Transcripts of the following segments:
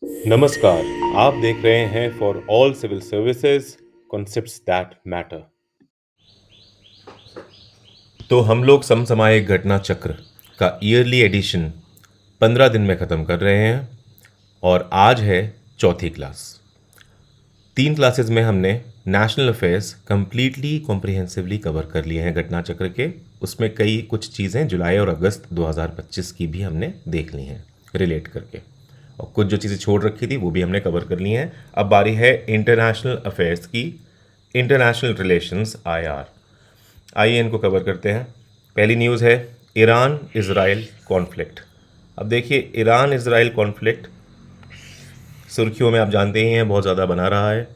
नमस्कार। आप देख रहे हैं for all civil services concepts that matter. तो हम लोग समसामयिक घटना चक्र का ईयरली एडिशन 15 दिन में ख़त्म कर रहे हैं और आज है चौथी क्लास। 3 क्लासेस में हमने national affairs completely comprehensively cover कर लिए हैं घटना चक्र के। उसमें कई कुछ चीज़ें जुलाई और अगस्त 2025 की भी हमने देख ली हैं रिलेट करके, और कुछ जो चीज़ें छोड़ रखी थी वो भी हमने कवर कर ली हैं। अब बारी है इंटरनेशनल अफेयर्स की, इंटरनेशनल रिलेशंस IR। आइए इनको कवर करते हैं। पहली न्यूज़ है ईरान इज़राइल कॉन्फ्लिक्ट। अब देखिए, ईरान इज़राइल कॉन्फ्लिक्ट सुर्खियों में आप जानते ही हैं, बहुत ज़्यादा बना रहा है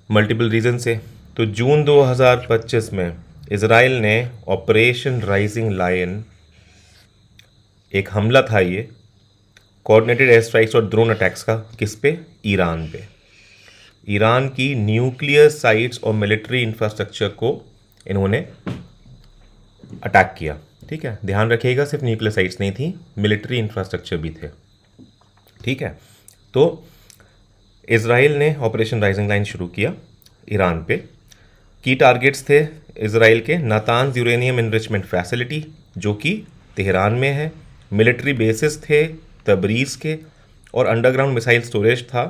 मल्टीपल रीज़न से। तो जून 2025 में इज़राइल ने ऑपरेशन राइजिंग लायन, एक हमला था ये, कोऑर्डिनेटेड एयर स्ट्राइक्स और ड्रोन अटैक्स का, किस पे? ईरान पे। ईरान की न्यूक्लियर साइट्स और मिलिट्री इंफ्रास्ट्रक्चर को इन्होंने अटैक किया। ठीक है, ध्यान रखिएगा, सिर्फ न्यूक्लियर साइट्स नहीं थी, मिलिट्री इंफ्रास्ट्रक्चर भी थे। ठीक है, तो इज़राइल ने ऑपरेशन राइजिंग लाइन शुरू किया ईरान पे। की टारगेट्स थे इज़राइल के नातान्ज यूरेनियम इनरिचमेंट फैसिलिटी, जो कि तेहरान में है। मिलिट्री बेसिस थे तबरीज़ के, और अंडरग्राउंड मिसाइल स्टोरेज था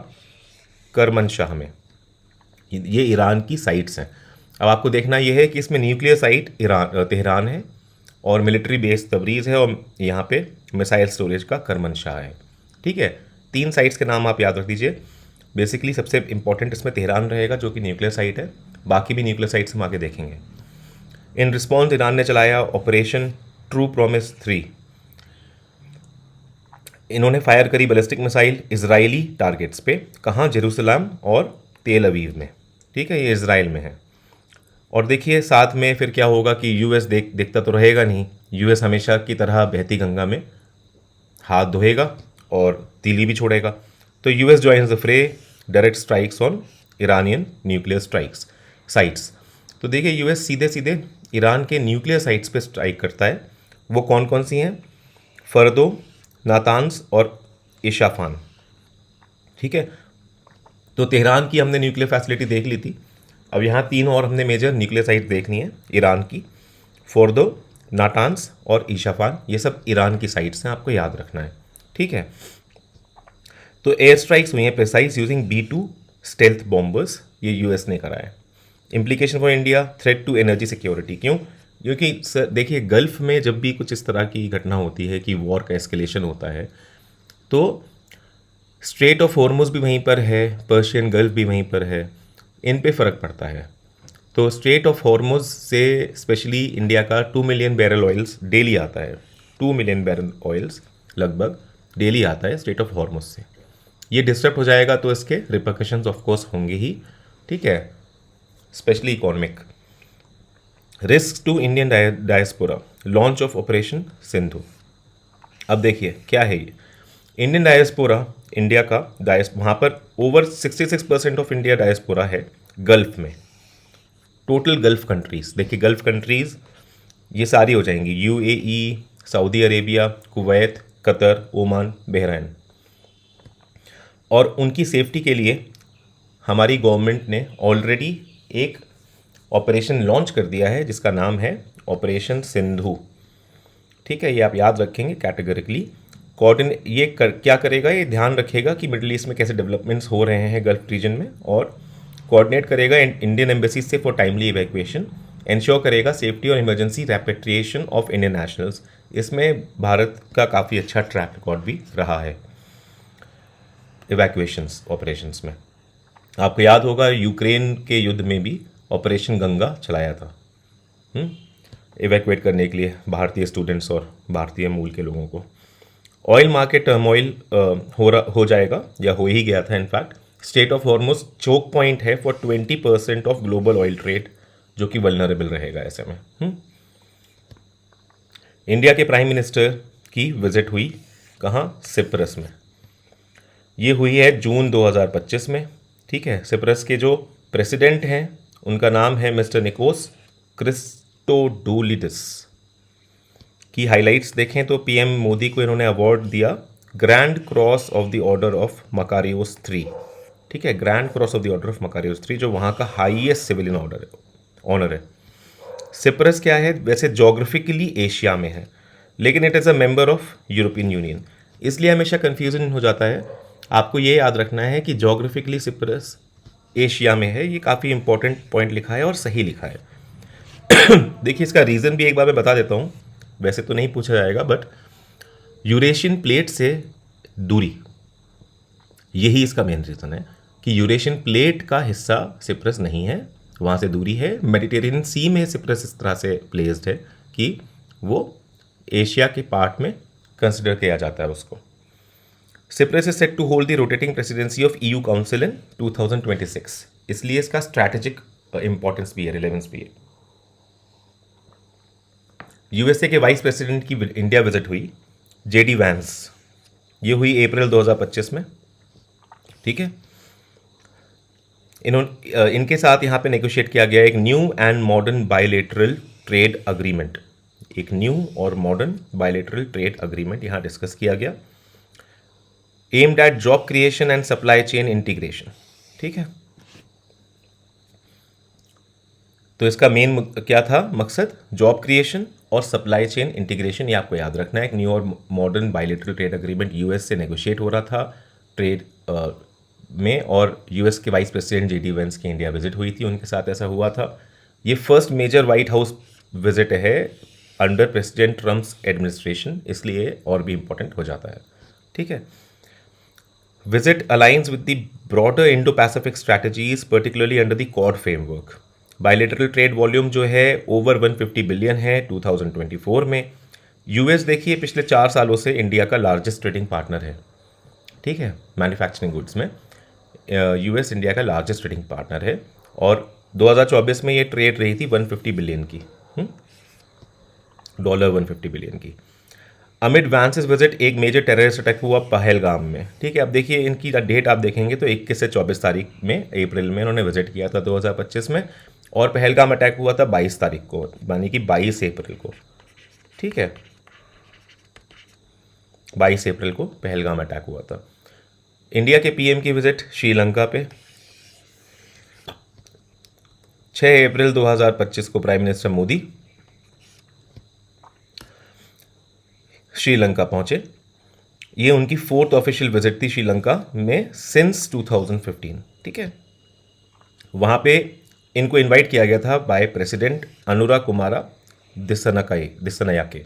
करमनशाह में। ये ईरान की साइट्स हैं। अब आपको देखना ये है कि इसमें न्यूक्लियर साइट तेहरान है, और मिलिट्री बेस तबरीज़ है, और यहाँ पे मिसाइल स्टोरेज का करमनशाह है। ठीक है, 3 साइट्स के नाम आप याद रख दीजिए। बेसिकली सबसे इंपॉर्टेंट इसमें तेहरान रहेगा, जो कि न्यूक्लियर साइट है। बाकी भी न्यूक्लियर साइट्स हम आगे देखेंगे। इन रिस्पॉन्स ईरान ने चलाया ऑपरेशन ट्रू प्रॉमिस 3। इन्होंने फायर करी बैलिस्टिक मिसाइल इजरायली टारगेट्स पे। कहाँ? जेरूसलम और तेल अवीव में। ठीक है, ये इजराइल में है। और देखिए साथ में फिर क्या होगा कि यूएस देखता तो रहेगा नहीं। यूएस हमेशा की तरह बहती गंगा में हाथ धोएगा और तीली भी छोड़ेगा। तो यूएस ज्वाइंस द फ्रे, direct strikes on Iranian nuclear strikes sites. तो देखिए, यूएस सीधे सीधे ईरान के न्यूक्लियर साइट्स पे स्ट्राइक करता है। वो कौन कौन सी हैं? फर्दो, नातान्स और इशाफान। ठीक है, तो तेहरान की हमने न्यूक्लियर फैसिलिटी देख ली थी। अब यहाँ 3 और हमने मेजर न्यूक्लियर साइट देखनी है ईरान की। फोर्दो, नाटान्स और ईशाफान, ये सब ईरान की साइट्स हैं, आपको याद रखना है। ठीक है, तो एयर स्ट्राइक्स हुई हैं precise using B-2 stealth bombers, ये यूएस ने करा है। Implication for India, threat to energy security. क्यों? क्योंकि सर देखिए, गल्फ में जब भी कुछ इस तरह की घटना होती है कि वॉर का एस्केलेशन होता है, तो स्ट्रेट ऑफ हॉर्मुज़ भी वहीं पर है, पर्शियन गल्फ भी वहीं पर है, इन पे फ़र्क पड़ता है। तो स्ट्रेट ऑफ हॉर्मुज़ से स्पेशली इंडिया का 2 मिलियन बैरल ऑयल्स डेली आता है। 2 मिलियन बैरल ऑयल्स लगभग डेली आता है स्ट्रेट ऑफ हॉर्मुज़ से। ये डिस्टर्ब हो जाएगा तो इसके रिpercussions ऑफ कोर्स होंगे ही। ठीक है, especially economic. Risk to Indian diaspora, launch of operation Sindhu. अब देखिए क्या है ये इंडियन डायस्पोरा, इंडिया का वहाँ पर ओवर 66% ऑफ इंडिया डायस्पोरा है गल्फ में। टोटल गल्फ कंट्रीज़ देखिए, गल्फ कंट्रीज़ ये सारी हो जाएंगी, UAE, Saudi Arabia, Kuwait, Qatar, Oman, Bahrain. और उनकी सेफ्टी के लिए हमारी गवर्नमेंट ने ऑलरेडी एक ऑपरेशन लॉन्च कर दिया है, जिसका नाम है ऑपरेशन सिंधु। ठीक है, ये आप याद रखेंगे कैटेगरिकली। क्या करेगा? ये ध्यान रखेगा कि मिडिल ईस्ट में कैसे डेवलपमेंट्स हो रहे हैं गल्फ रीजन में, और कोऑर्डिनेट करेगा इंडियन एम्बेसी से फॉर टाइमली इवैक्यूएशन, इंश्योर करेगा सेफ्टी और इमरजेंसी रेपेट्रिएशन ऑफ इंडियन नेशनल्स। इसमें भारत का काफ़ी अच्छा ट्रैक रिकॉर्ड भी रहा है इवैक्यूएशंस ऑपरेशंस में। आपको याद होगा यूक्रेन के युद्ध में भी ऑपरेशन गंगा चलाया था इवैक्यूएट करने के लिए भारतीय स्टूडेंट्स और भारतीय मूल के लोगों को। ऑयल मार्केट टर्मोइल हो जाएगा, या हो ही गया था in fact. Strait of Hormuz choke point है for 20% of global oil trade, जो कि वल्नरेबल रहेगा ऐसे में। इंडिया के प्राइम मिनिस्टर की विजिट हुई कहाँ? सिप्रस में। ये हुई है जून 2025 में। ठीक है, सिप्रस के जो प्रेसिडेंट हैं उनका नाम है मिस्टर निकोस क्रिस्टोडूलिडिस। की हाइलाइट्स देखें तो PM मोदी को इन्होंने अवार्ड दिया grand cross of the order of Makarios 3, ठीक है, grand cross of the order of Makarios 3 जो वहाँ का हाईएस्ट सिविलियन ऑनर है। सिप्रस क्या है, वैसे जोग्राफिकली एशिया में है, लेकिन it is a member of European union, इसलिए हमेशा कन्फ्यूजन हो जाता है। आपको ये याद रखना है कि जोग्राफिकली सिप्रस एशिया में है, ये काफ़ी इंपॉर्टेंट पॉइंट लिखा है और सही लिखा है। देखिए इसका रीज़न भी एक बार मैं बता देता हूँ, वैसे तो नहीं पूछा जाएगा, बट यूरेशियन प्लेट से दूरी, यही इसका मेन रीज़न है कि यूरेशियन प्लेट का हिस्सा सिप्रस नहीं है, वहाँ से दूरी है। मेडिटेरियन सी में सिप्रस इस तरह से प्लेस्ड है कि वो एशिया के पार्ट में कंसिडर किया जाता है उसको। Cyprus is set to hold the rotating presidency of EU council in 2026, इसलिए इसका स्ट्रैटेजिक इंपॉर्टेंस भी है, रिलेवेंस भी है। यूएसए के वाइस प्रेसिडेंट की इंडिया विजिट हुई, जेडी वैंस, ये हुई अप्रैल 2025 में, ठीक है। इनके साथ यहाँ पे नेगोशिएट किया गया एक new and modern bilateral trade agreement, एक न्यू और मॉडर्न बायलेटरल ट्रेड अग्रीमेंट यहाँ डिस्कस किया गया, aimed at job creation and supply chain integration, ठीक है। तो इसका मेन क्या था मकसद, जॉब क्रिएशन और सप्लाई चेन इंटीग्रेशन, ये आपको याद रखना है। एक न्यू और modern bilateral trade agreement US से नेगोशिएट हो रहा था ट्रेड में, और यूएस के वाइस प्रेसिडेंट जेडी वेंस की इंडिया विजिट हुई थी, उनके साथ ऐसा हुआ था। ये first major White House visit है अंडर प्रेसिडेंट ट्रम्प्स एडमिनिस्ट्रेशन, इसलिए और भी इंपॉर्टेंट हो जाता है, ठीक है। Visit aligns with the broader Indo Pacific strategies, particularly under the Quad framework. Bilateral trade volume जो है ओवर 150 बिलियन है 2024 में। यूएस देखिए पिछले 4 सालों से इंडिया का लार्जेस्ट ट्रेडिंग पार्टनर है, ठीक है, मैन्युफैक्चरिंग गुड्स में यूएस इंडिया का लार्जेस्ट ट्रेडिंग पार्टनर है, और 2024 में ये ट्रेड रही थी 150 बिलियन की, डॉलर 150 बिलियन की। अमिड वैंसेस विजिट, एक मेजर टेररिस्ट अटैक हुआ पहलगाम में, ठीक है। अब देखिए इनकी डेट आप देखेंगे तो 21 से 24 तारीख में अप्रैल में इन्होंने विजिट किया था 2025 में, और पहलगाम अटैक हुआ था 22 तारीख को, यानी कि 22 अप्रैल को, ठीक है, 22 अप्रैल को पहलगाम अटैक हुआ था। इंडिया के पीएम की विजिट श्रीलंका पे 6 अप्रैल 2025 को प्राइम मिनिस्टर मोदी श्रीलंका पहुंचे। ये उनकी 4th ऑफिशियल विजिट थी श्रीलंका में सिंस 2015, ठीक है। वहाँ पे इनको इनवाइट किया गया था बाय प्रेसिडेंट अनुरा कुमारा दिसनायाके,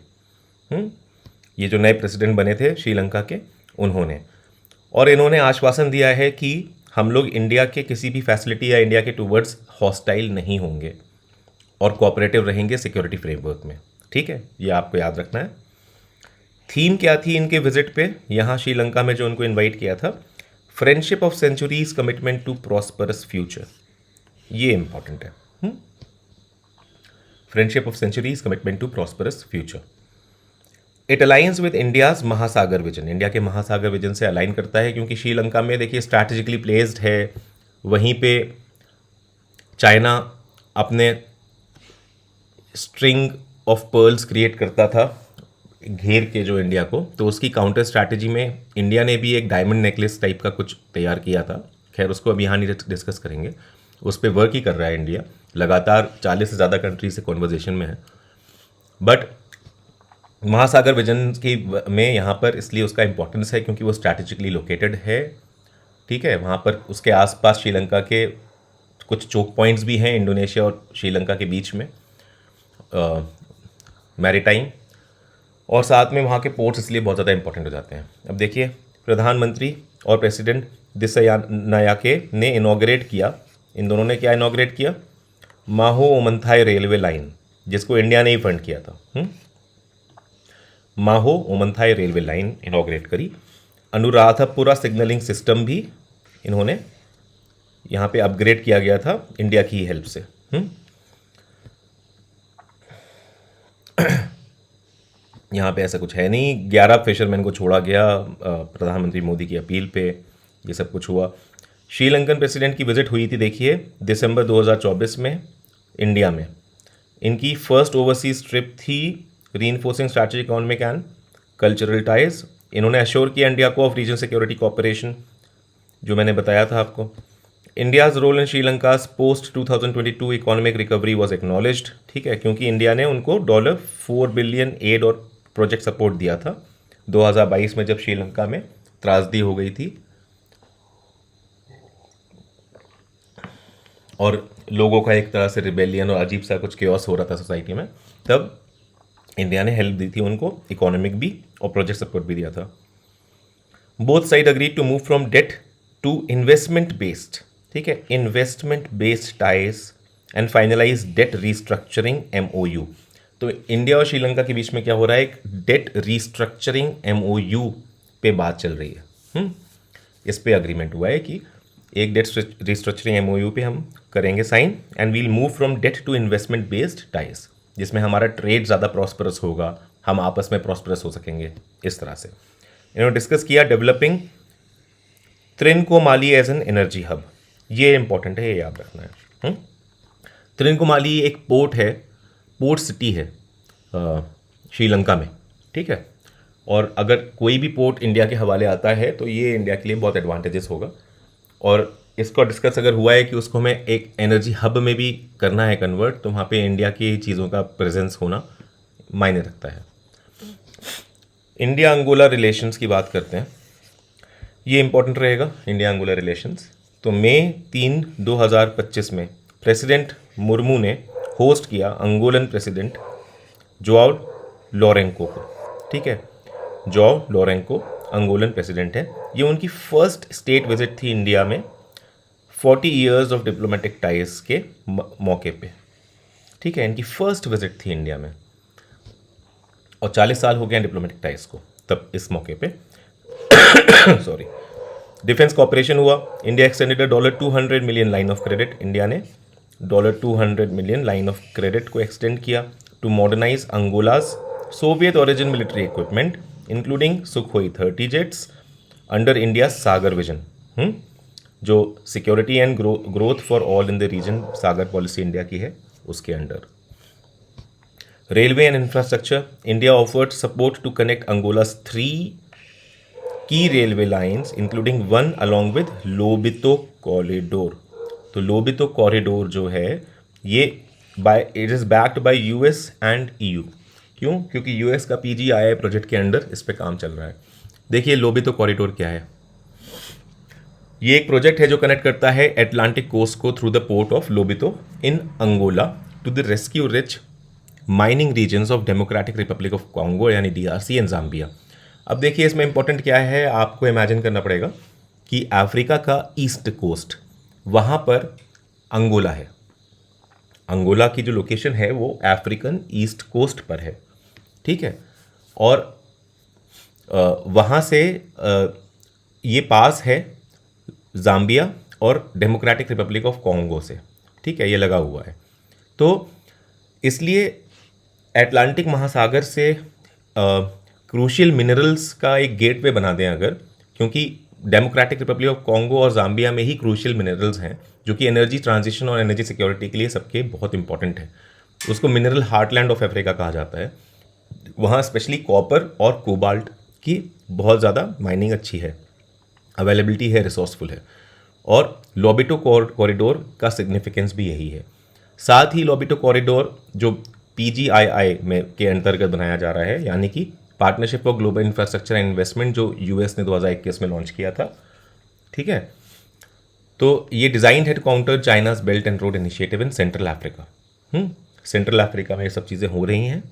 ये जो नए प्रेसिडेंट बने थे श्रीलंका के, उन्होंने, और इन्होंने आश्वासन दिया है कि हम लोग इंडिया के किसी भी फैसिलिटी या इंडिया के टूवर्ड्स हॉस्टाइल नहीं होंगे और कोऑपरेटिव रहेंगे सिक्योरिटी फ्रेमवर्क में, ठीक है, ये आपको याद रखना है। थीम क्या थी इनके विजिट पे यहाँ श्रीलंका में जो उनको इनवाइट किया था, friendship of centuries, commitment to prosperous future, ये इंपॉर्टेंट है। Friendship of centuries, commitment to prosperous future. It aligns with India's Mahasagar vision, India के महासागर विजन से अलाइन करता है, क्योंकि श्रीलंका में देखिए स्ट्रैटेजिकली प्लेस्ड है, वहीं पे चाइना अपने स्ट्रिंग ऑफ पर्ल्स क्रिएट करता था घेर के जो इंडिया को, तो उसकी काउंटर स्ट्रैटेजी में इंडिया ने भी एक डायमंड नेकलेस टाइप का कुछ तैयार किया था। खैर उसको अब यहाँ नहीं डिस्कस करेंगे, उस पर वर्क ही कर रहा है इंडिया, लगातार 40 से ज़्यादा कंट्री से कॉन्वर्जेशन में है। बट महासागर विजन की में यहाँ पर इसलिए उसका इंपॉर्टेंस है क्योंकि वो स्ट्रैटेजिकली लोकेटेड है, ठीक है। वहाँ पर उसके आसपास श्रीलंका के कुछ चोक पॉइंट्स भी हैं इंडोनेशिया और श्रीलंका के बीच में, मैरीटाइम, और साथ में वहाँ के पोर्ट्स इसलिए बहुत ज़्यादा इंपॉर्टेंट हो जाते हैं। अब देखिए प्रधानमंत्री और प्रेसिडेंट दिसनायाके ने इनॉग्रेट किया, इन दोनों ने क्या इनॉग्रेट किया, माहो ओमंथाई रेलवे लाइन, जिसको इंडिया ने ही फंड किया था। माहो ओमंथाई रेलवे लाइन इनॉग्रेट करी। अनुराधापुरा सिग्नलिंग सिस्टम भी इन्होंने यहाँ पे अपग्रेड किया गया था इंडिया की हेल्प से। यहाँ पे ऐसा कुछ है नहीं, 11 फिशरमैन को छोड़ा गया प्रधानमंत्री मोदी की अपील पे, ये सब कुछ हुआ। श्रीलंकन प्रेसिडेंट की विजिट हुई थी देखिए दिसंबर 2024 में इंडिया में, इनकी फर्स्ट ओवरसीज ट्रिप थी reinforcing strategic economic and cultural ties इन्होंने अश्योर किया इंडिया को ऑफ रीजन सिक्योरिटी कॉपरेशन, जो मैंने बताया था आपको। India's role in Sri Lanka's post 2022 economic recovery was acknowledged, ठीक है, क्योंकि इंडिया ने उनको $4 बिलियन एड और प्रोजेक्ट सपोर्ट दिया था 2022 में, जब श्रीलंका में त्रासदी हो गई थी और लोगों का एक तरह से रिबेलियन और अजीब सा कुछ केओस हो रहा था सोसाइटी में, तब इंडिया ने हेल्प दी थी उनको, इकोनॉमिक भी और प्रोजेक्ट सपोर्ट भी दिया था। Both side agree to move from debt to investment based, ठीक है, investment based ties and finalise debt restructuring MOU। तो इंडिया और श्रीलंका के बीच में क्या हो रहा है, एक डेट रीस्ट्रक्चरिंग MOU पे बात चल रही है। इस पे अग्रीमेंट हुआ है कि एक डेट रिस्ट्रक्चरिंग MOU पे हम करेंगे sign, and we'll move from debt to investment based ties, जिसमें हमारा ट्रेड ज़्यादा प्रॉस्परस होगा, हम आपस में प्रॉस्परस हो सकेंगे। इस तरह से इन्होंने डिस्कस किया developing Trincomalee as an energy hub. ये इंपॉर्टेंट है, ये याद रखना है। त्रिनकोमाली एक पोर्ट है, पोर्ट सिटी है श्रीलंका में, ठीक है, और अगर कोई भी पोर्ट इंडिया के हवाले आता है तो ये इंडिया के लिए बहुत एडवांटेजेस होगा। और इसको डिस्कस अगर हुआ है कि उसको हमें एक एनर्जी हब में भी करना है कन्वर्ट, तो वहाँ पे इंडिया की चीज़ों का प्रेजेंस होना मायने रखता है। इंडिया अंगोला रिलेशंस की बात करते हैं, ये इंपॉर्टेंट रहेगा इंडिया अंगोला रिलेशंस। तो मई 3, 2025 में प्रेसिडेंट मुर्मू ने होस्ट किया अंगोलन प्रेसिडेंट जोआओ लोरेंको को, ठीक है, जोआओ लोरेंको अंगोलन प्रेसिडेंट है। ये उनकी फर्स्ट स्टेट विजिट थी इंडिया में 40 इयर्स ऑफ डिप्लोमेटिक टाइज के मौके पे, ठीक है, इनकी फर्स्ट विजिट थी इंडिया में, और 40 साल हो गए डिप्लोमेटिक टाइज को तब इस मौके पे। सॉरी। डिफेंस कॉपरेशन हुआ, India extended $200 million line of credit, India ने $200 मिलियन लाइन ऑफ क्रेडिट को एक्सटेंड किया to modernise Angola's Soviet origin military equipment including Sukhoi 30 jets under India Sagar vision, जो security and growth for all in the region Sagar policy India की है, उसके under. Railway and infrastructure, India offered support to connect Angola's 3 की railway lines including 1 along with Lobito corridor. तो Lobito corridor जो है ये it is backed by US and EU। क्यों? क्योंकि US का PGII प्रोजेक्ट के अंडर इस पे काम चल रहा है। देखिए लोबितो कॉरिडोर क्या है, ये एक प्रोजेक्ट है जो कनेक्ट करता है एटलांटिक कोस्ट को through the port of Lobito in Angola to the resource rich mining regions of Democratic Republic of Congo यानी DRC एंड जाम्बिया। अब देखिए इसमें इंपॉर्टेंट क्या है, आपको इमेजिन करना पड़ेगा कि अफ्रीका का ईस्ट कोस्ट, वहाँ पर अंगोला है, अंगोला की जो लोकेशन है वो अफ्रीकन ईस्ट कोस्ट पर है, ठीक है, और वहाँ से ये पास है जाम्बिया और डेमोक्रेटिक रिपब्लिक ऑफ कॉन्गो से, ठीक है, ये लगा हुआ है। तो इसलिए अटलांटिक महासागर से क्रूशियल मिनरल्स का एक गेटवे बना दें अगर, क्योंकि डेमोक्रेटिक रिपब्लिक ऑफ कॉन्गो और जाम्बिया में ही क्रूशियल मिनरल्स हैं जो कि एनर्जी ट्रांजिशन और एनर्जी सिक्योरिटी के लिए सबके बहुत इंपॉर्टेंट है। उसको मिनरल हार्टलैंड ऑफ अफ्रीका कहा जाता है। वहाँ स्पेशली कॉपर और कोबाल्ट की बहुत ज़्यादा माइनिंग अच्छी है, अवेलेबिलिटी है, रिसोर्सफुल है, और लोबिटो कॉरिडोर का सिग्निफिकेंस भी यही है। साथ ही लोबिटो कॉरिडोर जो PGII में के अंतर्गत बनाया जा रहा है, यानी कि partnership for global infrastructure and investment, जो US ने 2021 में लॉन्च किया था, ठीक है, तो ये डिज़ाइन है to counter China's Belt and Road Initiative in Central Africa. Central Africa में ये सब चीज़ें हो रही हैं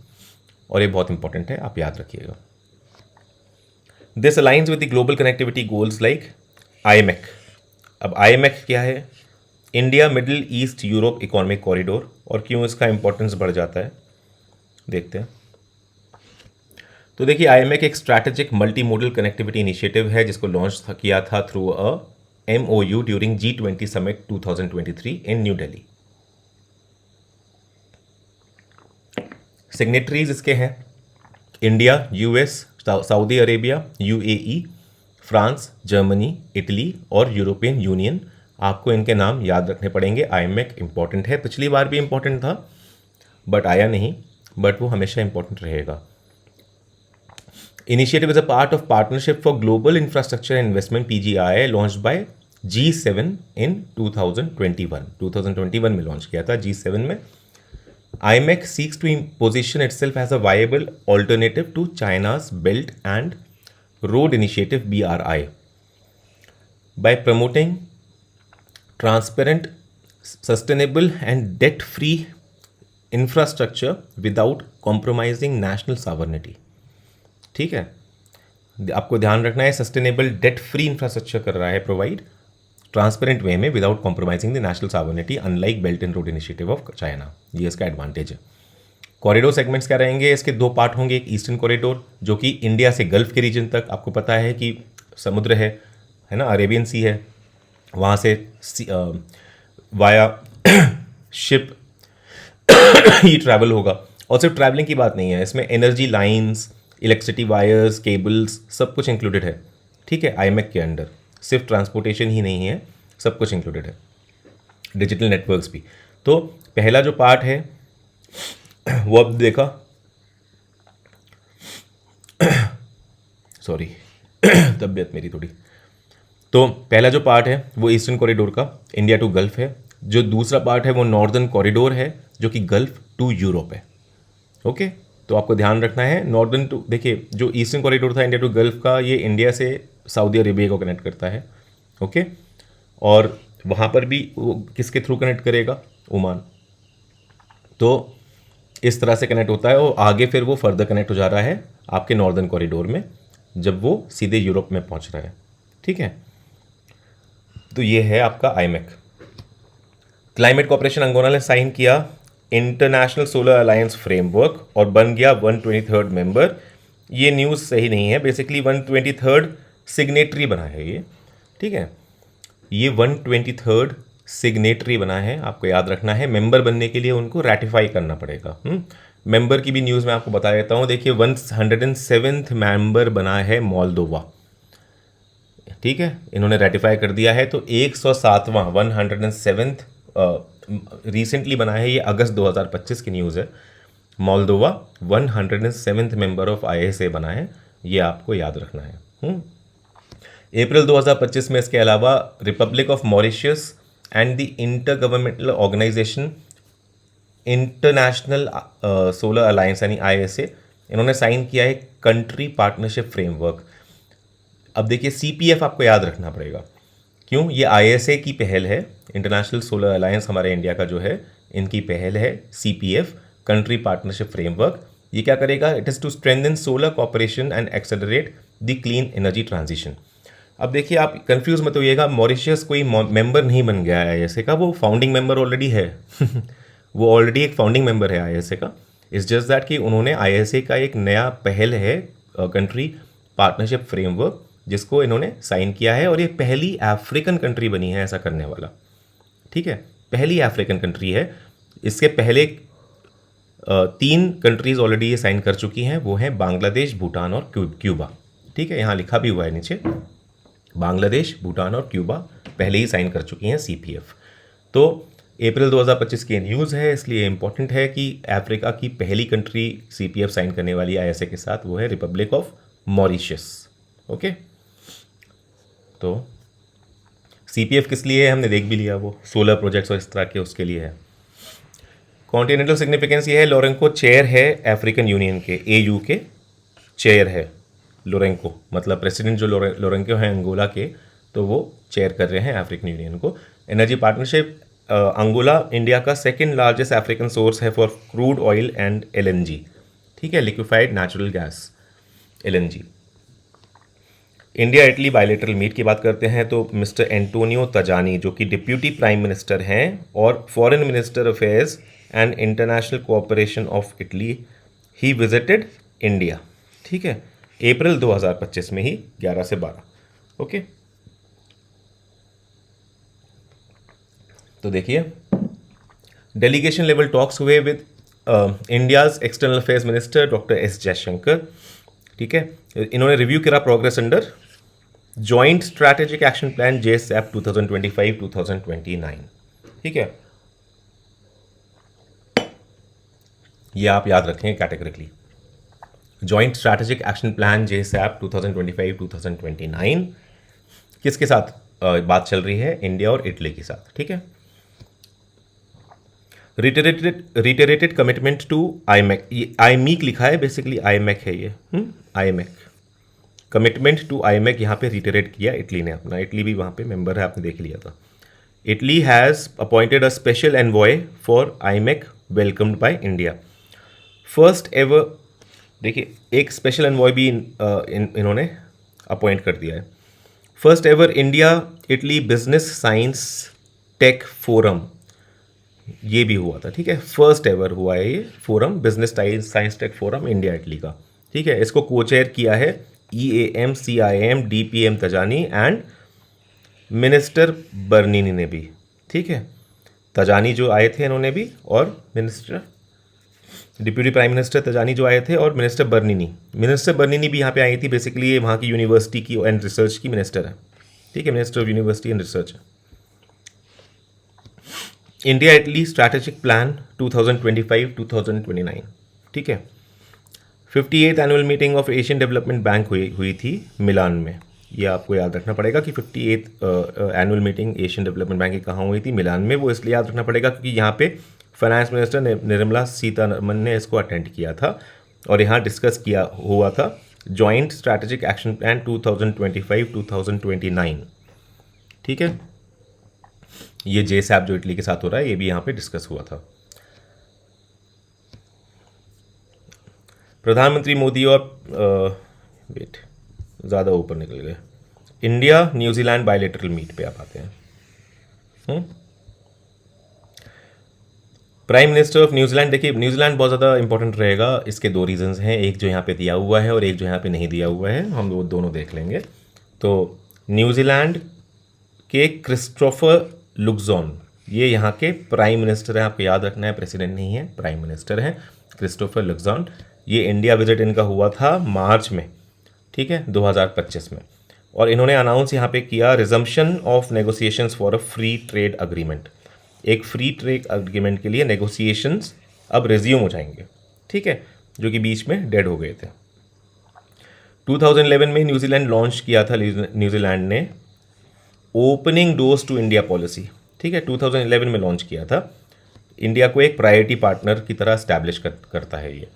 और ये बहुत इंपॉर्टेंट है, आप याद रखिएगा। This alliance with the global connectivity goals like IMEC। अब IMEC क्या है? India middle east Europe economic corridor. और क्यों इसका इंपॉर्टेंस बढ़ जाता है देखते हैं। तो देखिए IMEC एक strategic multi modal connectivity initiative है जिसको लॉन्च किया था through a MOU during G20 summit 2023 in New Delhi. Signatories इसके हैं India, US, Saudi Arabia, UAE, France, Germany, Italy और यूरोपियन यूनियन। आपको इनके नाम याद रखने पड़ेंगे। IMEC इंपॉर्टेंट है, पिछली बार भी इंपॉर्टेंट था बट आया नहीं, बट वो हमेशा इंपॉर्टेंट रहेगा। Initiative is a part of Partnership for Global Infrastructure and Investment PGI launched by G7 in 2021. 2021 में लॉन्च किया था G7 में. IMEC seeks to position itself as a viable alternative to China's Belt and Road Initiative BRI by promoting transparent, sustainable and debt-free infrastructure without compromising national sovereignty. ठीक है, आपको ध्यान रखना है, सस्टेनेबल डेट फ्री इंफ्रास्ट्रक्चर कर रहा है provide transparent वे में without compromising the national sovereignty unlike belt and Road initiative of China. ये इसका एडवांटेज है. कॉरिडोर सेगमेंट्स क्या रहेंगे, इसके दो पार्ट होंगे. एक ईस्टर्न कॉरिडोर जो कि इंडिया से गल्फ के रीजन तक, आपको पता है कि समुद्र है ना, अरेबियन सी है, वहाँ से वाया शिप ही ट्रैवल होगा. और सिर्फ ट्रैवलिंग की बात नहीं है, इसमें energy lines, electricity wires, cables, सब कुछ इंक्लूडेड है. ठीक है, आईमेक के अंडर सिर्फ ट्रांसपोर्टेशन ही नहीं है, सब कुछ इंक्लूडेड है, डिजिटल नेटवर्क्स भी. तो पहला जो पार्ट है वो अब देखा, सॉरी तबीयत मेरी थोड़ी. तो पहला जो पार्ट है वो ईस्टर्न कॉरिडोर का, इंडिया टू गल्फ है. जो दूसरा पार्ट है वो नॉर्दर्न कॉरिडोर है जो कि गल्फ टू यूरोप है. ओके, तो आपको ध्यान रखना है. नॉर्दर्न टू, देखिए जो ईस्टर्न कॉरिडोर था इंडिया टू गल्फ का, ये इंडिया से सऊदी अरेबिया को कनेक्ट करता है. ओके, और वहाँ पर भी वो किसके थ्रू कनेक्ट करेगा, ओमान. तो इस तरह से कनेक्ट होता है और आगे फिर वो फर्दर कनेक्ट हो जा रहा है आपके नॉर्दर्न कॉरिडोर में जब वो सीधे यूरोप में पहुँच रहा है. ठीक है, तो ये है आपका आईमेक. क्लाइमेट कोऑपरेशन अंगोला ने साइन किया इंटरनेशनल सोलर अलायंस फ्रेमवर्क और बन गया 123rd मेंबर. ये न्यूज़ सही नहीं है, बेसिकली 123rd सिग्नेटरी बना है ये. ठीक है, ये 123rd सिग्नेटरी बना है, आपको याद रखना है. मेंबर बनने के लिए उनको रैटिफाई करना पड़ेगा. मेंबर की भी न्यूज़ मैं आपको बता देता हूँ. देखिए 107th मेंबर बना है मोल्दोवा. ठीक है, इन्होंने रैटिफाई कर दिया है. तो 107वां 107th रिसेंटली बना है, ये अगस्त 2025 की न्यूज़ है. Moldova 107th member of ISA बना है, ये आपको याद रखना है. अप्रैल 2025 में इसके अलावा Republic of Mauritius and the inter governmental organisation International solar Alliance यानी ISA, इन्होंने साइन किया है कंट्री पार्टनरशिप फ्रेमवर्क. अब देखिए CPF आपको याद रखना पड़ेगा. क्यों, ये ISA की पहल है, इंटरनेशनल सोलर अलायंस हमारे इंडिया का जो है, इनकी पहल है CPF कंट्री पार्टनरशिप फ्रेमवर्क. ये क्या करेगा, it is to strengthen solar cooperation and accelerate the clean energy transition. अब देखिए आप कंफ्यूज मत होइएगा, मॉरिशस कोई मेंबर नहीं बन गया है ISA का, वो फाउंडिंग मेंबर ऑलरेडी है. वो ऑलरेडी एक फाउंडिंग मेंबर है ISA का. इट्स जस्ट दैट कि उन्होंने ISA का एक नया पहल है कंट्री पार्टनरशिप फ्रेमवर्क जिसको इन्होंने साइन किया है, और ये पहली अफ्रीकन कंट्री बनी है ऐसा करने वाला. ठीक है, पहली अफ्रीकन कंट्री है. इसके पहले 3 कंट्रीज़ ऑलरेडी ये साइन कर चुकी हैं, वो हैं बांग्लादेश, भूटान और क्यूबा. ठीक है, यहाँ लिखा भी हुआ है नीचे, बांग्लादेश, भूटान और क्यूबा पहले ही साइन कर चुकी हैं CPF. तो अप्रैल 2025 की न्यूज़ है, इसलिए इम्पॉर्टेंट है कि अफ्रीका की पहली कंट्री CPF साइन करने वाली ISA के साथ वो है रिपब्लिक ऑफ मॉरिशस. ओके, तो CPF किस लिए है हमने देख भी लिया, वो सोलर प्रोजेक्ट्स और इस तरह के उसके लिए है. कॉन्टिनेंटल सिग्निफिकेंस ये है, लोरेंको चेयर है अफ्रीकन यूनियन के, AU के चेयर है लोरेंको, मतलब प्रेसिडेंट जो लोरेंको हैं अंगोला के, तो वो चेयर कर रहे हैं अफ्रीकन यूनियन को. एनर्जी पार्टनरशिप, अंगोला इंडिया का सेकेंड लार्जेस्ट अफ्रीकन सोर्स है for crude oil and LNG. ठीक है, liquefied natural gas LNG. India Italy bilateral meet की बात करते हैं तो मिस्टर एंटोनियो तजानी जो कि डिप्यूटी प्राइम मिनिस्टर हैं और foreign minister affairs and international cooperation of Italy, he visited India. ठीक है, अप्रैल 2025 में ही 11 से 12. ओके, तो देखिए डेलीगेशन लेवल टॉक्स हुए with India's external affairs minister doctor S Jaishankar. ठीक है, इन्होंने रिव्यू करा progress under joint strategic action plan JSAP 2025-2029. ठीक है, ये आप याद रखें categorically. Joint strategic action plan JSAP 2025-2029 किसके साथ बात चल रही है? इंडिया और इटली के साथ, ठीक है। रिटेरेटेड कमिटमेंट टू IMEC, ये IMEC लिखा है, बेसिकली IMEC है ये, IMEC कमिटमेंट टू IMEC यहाँ पे रिटेरेट किया इटली ने अपना। इटली भी वहाँ पे मेंबर है, आपने देख लिया था। Italy has appointed a special envoy for IMEC welcomed by India. First ever, देखिए एक स्पेशल एनवॉय भी इन्होंने अपॉइंट कर दिया है। First ever India Italy business science tech forum, ये भी हुआ था, ठीक है। फर्स्ट एवर हुआ है ये forum, business science tech forum India Italy का, ठीक है। इसको को चेयर किया है EAM CIM DPM Tajani and minister Bernini ने भी, ठीक है। तजानी जो आए थे इन्होंने भी, और मिनिस्टर डिप्यूटी प्राइम मिनिस्टर तजानी जो आए थे, और मिनिस्टर बर्नीनी भी यहाँ पे आई थी। बेसिकली ये वहाँ की यूनिवर्सिटी की एंड रिसर्च की मिनिस्टर है, ठीक है, minister of university and research है। इंडिया इटली स्ट्रैटेजिक प्लान 2025-2029, ठीक है। 58th annual meeting of Asian development bank हुई थी मिलान में। ये आपको याद रखना पड़ेगा कि 58th annual meeting Asian development bank की कहाँ हुई थी? मिलान में। वो इसलिए याद रखना पड़ेगा क्योंकि यहाँ पे फाइनेंस मिनिस्टर निर्मला सीतारमन ने इसको अटेंड किया था और यहाँ डिस्कस किया हुआ था जॉइंट स्ट्रैटेजिक एक्शन प्लान 2025-2029, ठीक है। ये JSAP जो इटली के साथ हो रहा है, ये भी यहाँ पे डिस्कस हुआ था। प्रधानमंत्री मोदी और वेट ज़्यादा ऊपर निकल गए। इंडिया न्यूजीलैंड बायलैटरल मीट पे आप आते हैं। प्राइम मिनिस्टर ऑफ न्यूजीलैंड, देखिए न्यूजीलैंड बहुत ज़्यादा इंपॉर्टेंट रहेगा। इसके दो रीजंस हैं, एक जो यहाँ पे दिया हुआ है और एक जो यहाँ पे नहीं दिया हुआ है, हम वो दोनों देख लेंगे। तो न्यूजीलैंड के क्रिस्टोफर लुक्सॉन, ये यहाँ के प्राइम मिनिस्टर हैं, आपको याद रखना है, प्रेसिडेंट नहीं है, प्राइम मिनिस्टर हैं क्रिस्टोफर लुक्सॉन। ये इंडिया विजिट इनका हुआ था मार्च में, ठीक है, 2025 में। और इन्होंने अनाउंस यहाँ पे किया resumption of negotiations for a free trade agreement. एक फ्री ट्रेड अग्रीमेंट के लिए नेगोशिएशंस अब रिज्यूम हो जाएंगे, ठीक है, जो कि बीच में डेड हो गए थे। 2011 में न्यूजीलैंड लॉन्च किया था न्यूजीलैंड ने opening doors to India policy, ठीक है, 2011 में लॉन्च किया था। इंडिया को एक प्रायोरिटी पार्टनर की तरह स्टैब्लिश करता है ये।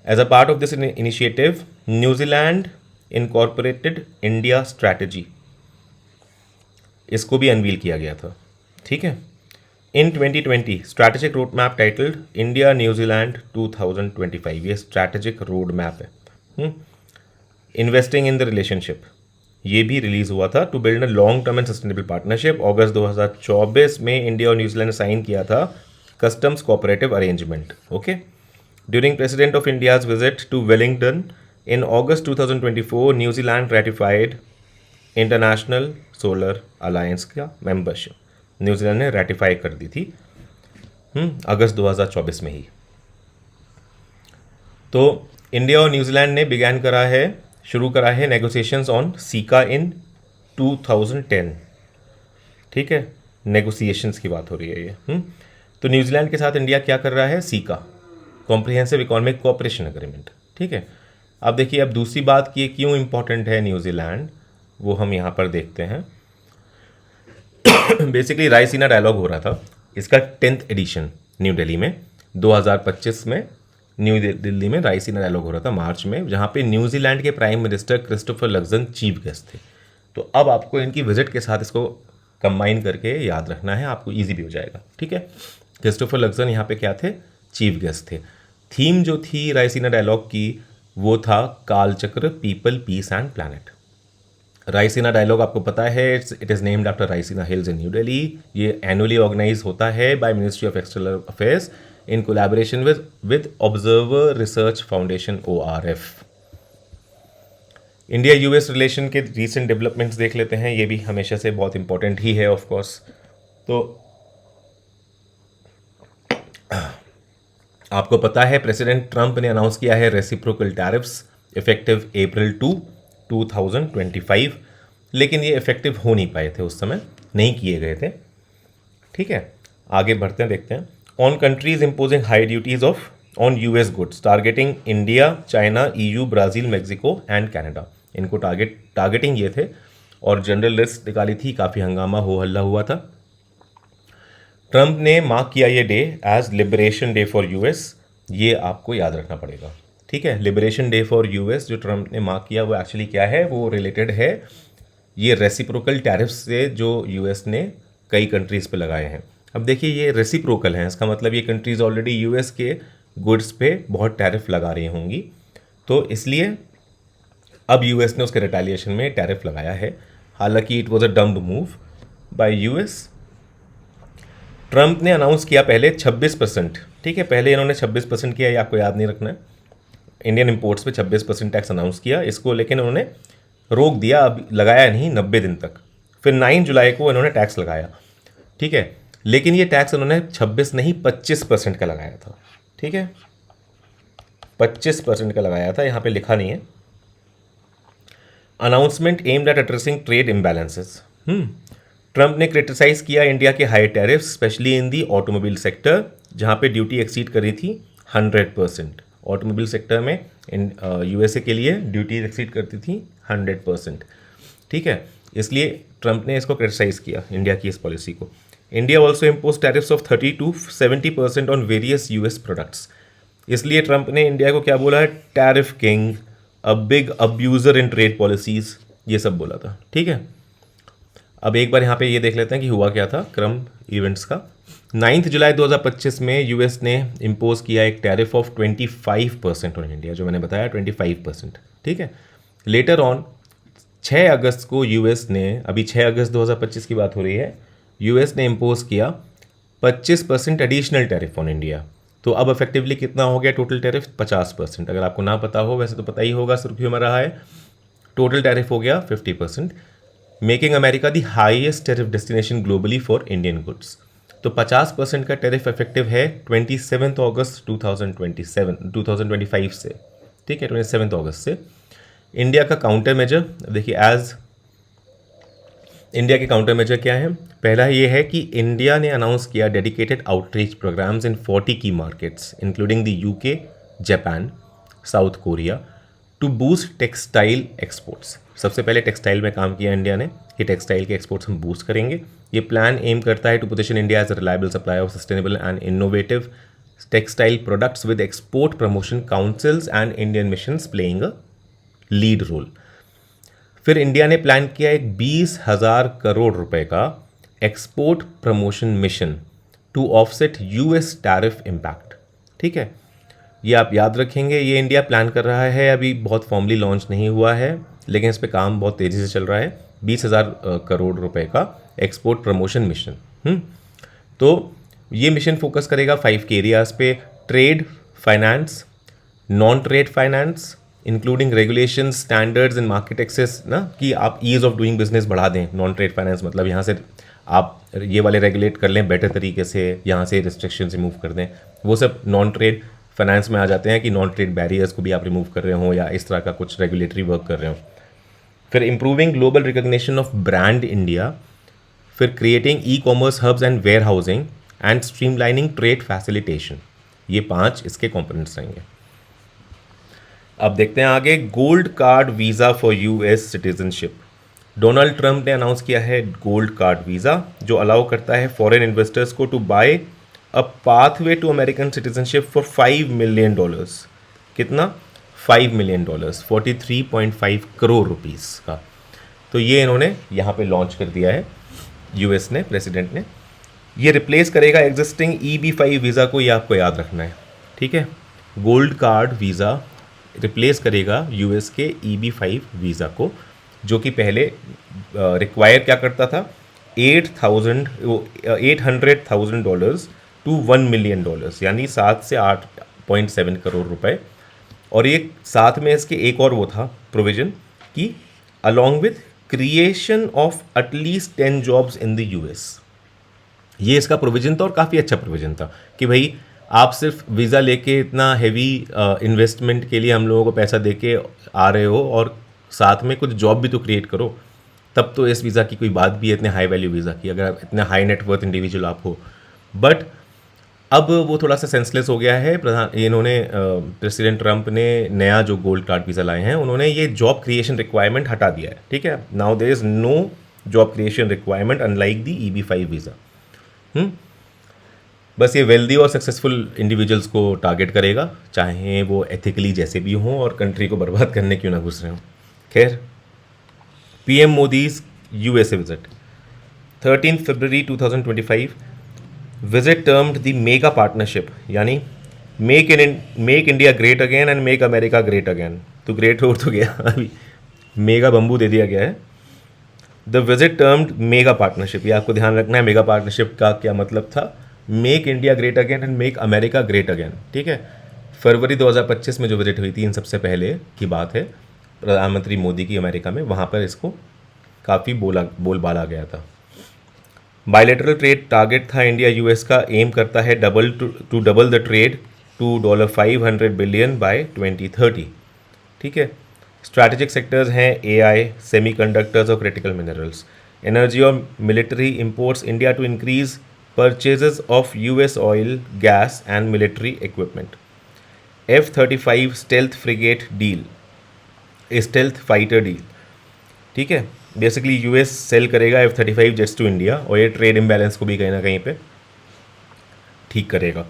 As a part of this initiative New Zealand incorporated India strategy, इसको भी अनवील किया गया था, ठीक है। In 2020 strategic road map titled India New Zealand 2025, ये स्ट्रैटेजिक रोड मैप है। इन्वेस्टिंग इन द रिलेशनशिप, ये भी रिलीज हुआ था to build a long term and sustainable partnership. अगस्त 2024 में इंडिया और न्यूजीलैंड ने साइन किया था customs cooperative arrangement, okay. During president of India's visit to Wellington in August 2024 New Zealand ratified international solar alliance का मेंबरशिप, न्यूजीलैंड ने ratify कर दी थी अगस्त 2024 में ही। तो इंडिया और न्यूजीलैंड ने शुरू करा है नेगोशिएशंस ऑन सीका इन 2010, ठीक है, नेगोशिएशंस की बात हो रही है ये। तो न्यूजीलैंड के साथ इंडिया क्या कर रहा है? Caeca, comprehensive economic cooperation agreement, ठीक है। अब देखिए, अब दूसरी बात की क्यों इंपॉर्टेंट है न्यूजीलैंड, वो हम यहाँ पर देखते हैं। बेसिकली रायसीना डायलॉग हो रहा था, इसका 10th एडिशन न्यू दिल्ली में 2025 में न्यू दिल्ली में रायसीना डायलॉग हो रहा था मार्च में, जहाँ पे न्यूजीलैंड के prime minister Christopher Luxon chief guest थे। तो अब आपको इनकी विजिट के साथ इसको कंबाइन करके याद रखना है, आपको ईजी भी हो जाएगा, ठीक है। क्रिस्टोफर लक्सन यहाँ पे क्या थे? चीफ गेस्ट थे। थीम जो थी रायसीना डायलॉग की वो था Kalachakra, people, peace and planet. Raisina dialogue आपको पता है, it is named after Raisina hills in New Delhi. ये एनुअली ऑर्गेनाइज होता है by ministry of external affairs in collaboration with observer research foundation ORF। India US relation के रीसेंट डेवलपमेंट्स देख लेते हैं, ये भी हमेशा से बहुत इंपॉर्टेंट ही है ऑफ कोर्स। तो आपको पता है प्रेसिडेंट ट्रंप ने अनाउंस किया है रेसिप्रोकल टैरिफ्स इफेक्टिव अप्रैल 2025, लेकिन ये इफेक्टिव हो नहीं पाए थे, उस समय नहीं किए गए थे, ठीक है। आगे बढ़ते हैं, देखते हैं। On countries imposing high duties of on US goods targeting India, China, EU, Brazil, Mexico and Canada. इनको टारगेटिंग ये थे और जनरल लिस्ट निकाली थी, काफ़ी हंगामा हो हल्ला हुआ था। ट्रंप ने मार्क किया ये day as liberation day for US, ये आपको याद रखना पड़ेगा, ठीक है। लिबरेशन डे फॉर यूएस जो ट्रंप ने मार्क किया वो एक्चुअली क्या है, वो रिलेटेड है ये रेसिप्रोकल टैरिफ्स से जो यूएस ने कई कंट्रीज़ पे लगाए हैं। अब देखिए ये रेसिप्रोकल हैं, इसका मतलब ये कंट्रीज़ ऑलरेडी यूएस के गुड्स पे बहुत टैरिफ लगा रही होंगी, तो इसलिए अब यूएस ने उसके रिटेलिएशन में टैरिफ लगाया है। हालांकि it was a dumb move by US. Trump ने अनाउंस किया पहले 26%, ठीक है, पहले इन्होंने 26% किया, ये आपको याद नहीं रखना है। इंडियन इंपोर्ट्स पे 26% टैक्स अनाउंस किया, इसको लेकिन उन्होंने रोक दिया, अब लगाया नहीं 90 दिन तक। फिर 9 जुलाई को इन्होंने टैक्स लगाया, ठीक है, लेकिन ये टैक्स उन्होंने 26 नहीं 25% का लगाया था, ठीक है, 25% का लगाया था, यहाँ पे लिखा नहीं है। Announcement aimed at addressing trade imbalances. Trump ने क्रिटिसाइज किया इंडिया के high tariff, specially in the automobile sector, जहाँ पे ड्यूटी एक्सीड करी थी 100%। ऑटोमोबाइल सेक्टर में यूएसए के लिए ड्यूटी एक्सीड करती थी 100%, ठीक है, इसलिए ट्रंप ने इसको क्रिटिसाइज किया इंडिया की इस पॉलिसी को। India also impose tariffs of 30 to 70% on various US products, इसलिए ट्रंप ने इंडिया को क्या बोला है, tariff king, a big abuser in trade policies, ये सब बोला था, ठीक है। अब एक बार यहाँ पे ये देख लेते हैं कि हुआ क्या था क्रम इवेंट्स का। 9 जुलाई 2025 में यूएस ने इम्पोज किया एक टैरिफ ऑफ 25% ऑन इंडिया, जो मैंने बताया 25%, ठीक है। लेटर ऑन 6 अगस्त को यूएस ने, अभी 6 अगस्त 2025 की बात हो रही है, यूएस ने इम्पोज किया 25% एडिशनल टैरिफ ऑन इंडिया। तो अब इफेक्टिवली कितना हो गया टोटल टैरिफ, 50%। अगर आपको ना पता हो, वैसे तो पता ही होगा, सुर्खियों में रहा है, टोटल टैरिफ हो गया 50%, making America the highest tariff destination globally for Indian goods. तो 50% का टैरिफ इफेक्टिव है 27 अगस्त 2025 से, ठीक है, 27 अगस्त से। इंडिया का काउंटर मेजर देखिए, एज इंडिया के काउंटर मेजर क्या है, पहला ये है कि इंडिया ने अनाउंस किया dedicated outreach programmes in 40 key markets including the UK, Japan, South Korea, to boost textile exports. सबसे पहले टेक्सटाइल में काम किया इंडिया ने कि टेक्सटाइल के एक्सपोर्ट्स हम बूस्ट करेंगे। ये प्लान एम करता है to position India as a reliable supplier of sustainable and innovative textile products with export promotion councils and Indian missions playing a lead role. फिर इंडिया ने प्लान किया एक 20,000 करोड़ रुपए का export promotion mission to offset US tariff impact, ठीक है, ये आप याद रखेंगे। ये इंडिया प्लान कर रहा है, अभी बहुत फॉर्मली लॉन्च नहीं हुआ है, लेकिन इस पे काम बहुत तेज़ी से चल रहा है। 20,000 करोड़ रुपए का एक्सपोर्ट प्रमोशन मिशन। तो ये मिशन फोकस करेगा 5 के एरियाज़ पे, trade finance, non trade finance, including regulation, standards and market access, ना कि आप ईज ऑफ डूइंग बिजनेस बढ़ा दें। नॉन ट्रेड फाइनेंस मतलब यहाँ से आप ये वाले रेगुलेट कर लें बेटर तरीके से, यहाँ से रिस्ट्रिक्शन रिमूव कर दें, वो सब नॉन ट्रेड फाइनेंस में आ जाते हैं कि नॉन ट्रेड बैरियर्स को भी आप रिमूव कर रहे हो या इस तरह का कुछ रेगुलेटरी वर्क कर रहे हो। फिर improving global recognition of brand India, फिर creating e commerce hubs and warehousing and streamlining trade facilitation, ये 5 इसके कॉम्पोनेंट्स रहेंगे। अब देखते हैं आगे, gold card visa for US citizenship. Donald Trump ने अनाउंस किया है गोल्ड कार्ड वीज़ा, जो अलाउ करता है फॉरेन इन्वेस्टर्स को to buy a pathway to American citizenship for $5 million. कितना? $5 मिलियन, 43.5 करोड़ रुपीस का। तो ये इन्होंने यहाँ पे लॉन्च कर दिया है यूएस ने, प्रेसिडेंट ने। ये रिप्लेस करेगा एग्जिस्टिंग EB-5 वीज़ा को, ये आपको याद रखना है, ठीक है। गोल्ड कार्ड वीज़ा रिप्लेस करेगा यूएस के EB-5 वीज़ा को, जो कि पहले रिक्वायर क्या करता था, $800,000 टू $1 मिलियन, यानी 7 से 8.7 करोड़ रुपए। और ये साथ में इसके एक और वो था प्रोविजन कि along with creation of at least 10 jobs in the US, ये इसका प्रोविजन था और काफ़ी अच्छा प्रोविजन था कि भाई आप सिर्फ वीज़ा लेके इतना हैवी इन्वेस्टमेंट के लिए हम लोगों को पैसा देके आ रहे हो और साथ में कुछ जॉब भी तो क्रिएट करो, तब तो इस वीज़ा की कोई बात भी है, इतने हाई वैल्यू वीज़ा की, अगर आप इतने हाई नेटवर्थ इंडिविजुअल आप हो। बट अब वो थोड़ा सा सेंसलेस हो गया है। इन्होंने प्रेसिडेंट ट्रंप ने नया जो गोल्ड कार्ड वीज़ा लाए हैं, उन्होंने ये जॉब क्रिएशन रिक्वायरमेंट हटा दिया है। ठीक है, now there is no job creation requirement unlike the EB-5 visa. बस ये वेल्दी और सक्सेसफुल इंडिविजुअल्स को टारगेट करेगा, चाहे वो एथिकली जैसे भी हों और कंट्री को बर्बाद करने क्यों ना घुस रहे हों। खैर, PM मोदीज USA विजिट 13 फरवरी 2025 visit termed the mega partnership, यानी make India great again and make America great again. तो ग्रेट हो तो गया, अभी मेगा बम्बू दे दिया गया है। The visit termed mega partnership, ये आपको ध्यान रखना है, मेगा पार्टनरशिप का क्या मतलब था। Make India great again and make America great again. ठीक है, फरवरी 2025 में जो विजिट हुई थी, इन सबसे पहले की बात है, प्रधानमंत्री मोदी की अमेरिका में, वहाँ पर इसको काफ़ी बोलबाला गया था। बायलैटरल ट्रेड टारगेट था इंडिया US का, एम करता है double the trade to $500 billion by 2030। ठीक है, स्ट्रैटेजिक सेक्टर्स हैं AI, सेमीकंडक्टर्स और क्रिटिकल मिनरल्स। एनर्जी और military imports India to increase purchases of US oil, gas and military equipment. F-35 stealth frigate deal, stealth fighter deal. ठीक है, basically US cell करेगा F-35 jets to India, और ये trade imbalance को भी कहीं ना कहीं पे ठीक करेगा।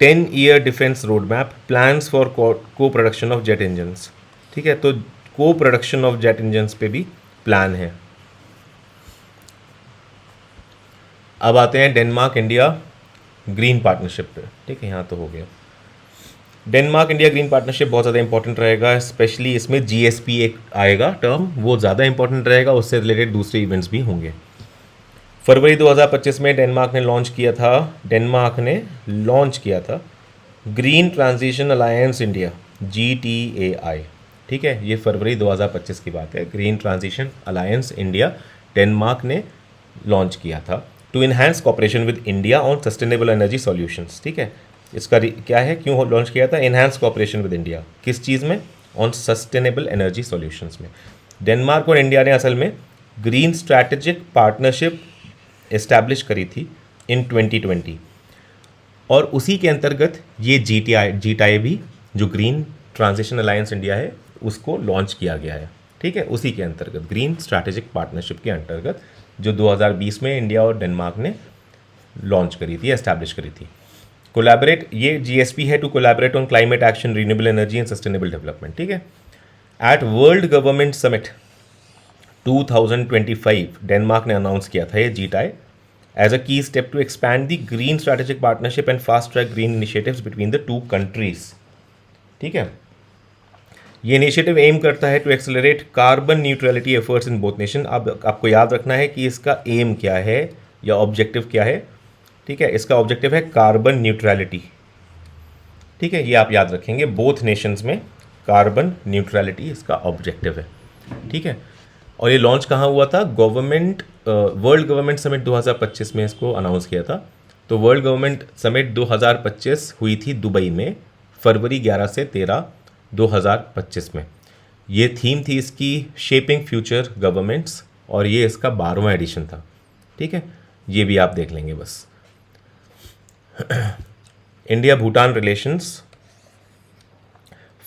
10-year defence road map, plans for को प्रोडक्शन ऑफ जेट इंजन्स। ठीक है, तो को प्रोडक्शन ऑफ जेट इंजन्स पे भी प्लान है। अब आते हैं डेनमार्क इंडिया ग्रीन पार्टनरशिप पे। ठीक है, यहाँ तो हो गया। डेनमार्क इंडिया ग्रीन पार्टनरशिप बहुत ज़्यादा इंपॉर्टेंट रहेगा, स्पेशली इसमें GSP एक आएगा टर्म, वो ज़्यादा इंपॉर्टेंट रहेगा, उससे रिलेटेड दूसरे इवेंट्स भी होंगे। फरवरी 2025 में डेनमार्क ने लॉन्च किया था green transition alliance India, GTAI। ठीक है, ये फरवरी 2025 की बात है। Green transition alliance India Denmark ने लॉन्च किया था to enhance cooperation with India on sustainable energy solutions. ठीक है, इसका क्या है, क्यों लॉन्च किया था, इन्हांस कॉपरेशन विद इंडिया, किस चीज़ में, ऑन सस्टेनेबल एनर्जी सॉल्यूशंस में। डेनमार्क और इंडिया ने असल में ग्रीन स्ट्रैटेजिक पार्टनरशिप इस्टेब्लिश करी थी इन 2020, और उसी के अंतर्गत ये GTAI भी, जो ग्रीन ट्रांजिशन अलायंस इंडिया है, उसको लॉन्च किया गया है। ठीक है, उसी के अंतर्गत ग्रीन स्ट्रैटेजिक पार्टनरशिप के अंतर्गत जो 2020 में इंडिया और डेनमार्क ने लॉन्च करी थी, एस्टैब्लिश करी थी। कोलैबोरेट, ये GSP है to collaborate on climate action, renewable energy and sustainable development. ठीक है, at world government summit 2025 Denmark ने अनाउंस किया था ये GTAI as a key step to expand the green strategic partnership and fast track green initiatives between the two countries. ठीक है, ये initiative aim करता है to accelerate carbon neutrality efforts in both nation. अब आपको याद रखना है कि इसका एम क्या है या ऑब्जेक्टिव क्या है। ठीक है, इसका ऑब्जेक्टिव है कार्बन न्यूट्रलिटी। ठीक है, ये आप याद रखेंगे, बोथ नेशंस में कार्बन न्यूट्रलिटी इसका ऑब्जेक्टिव है। ठीक है, और ये लॉन्च कहाँ हुआ था, वर्ल्ड गवर्नमेंट समिट 2025 में इसको अनाउंस किया था। तो वर्ल्ड गवर्नमेंट समिट 2025 हुई थी दुबई में, फरवरी 11 से 13 2025 में। ये थीम थी इसकी शेपिंग फ्यूचर गवर्नमेंट्स, और ये इसका 12वां एडिशन था। ठीक है, ये भी आप देख लेंगे बस। इंडिया भूटान रिलेशंस,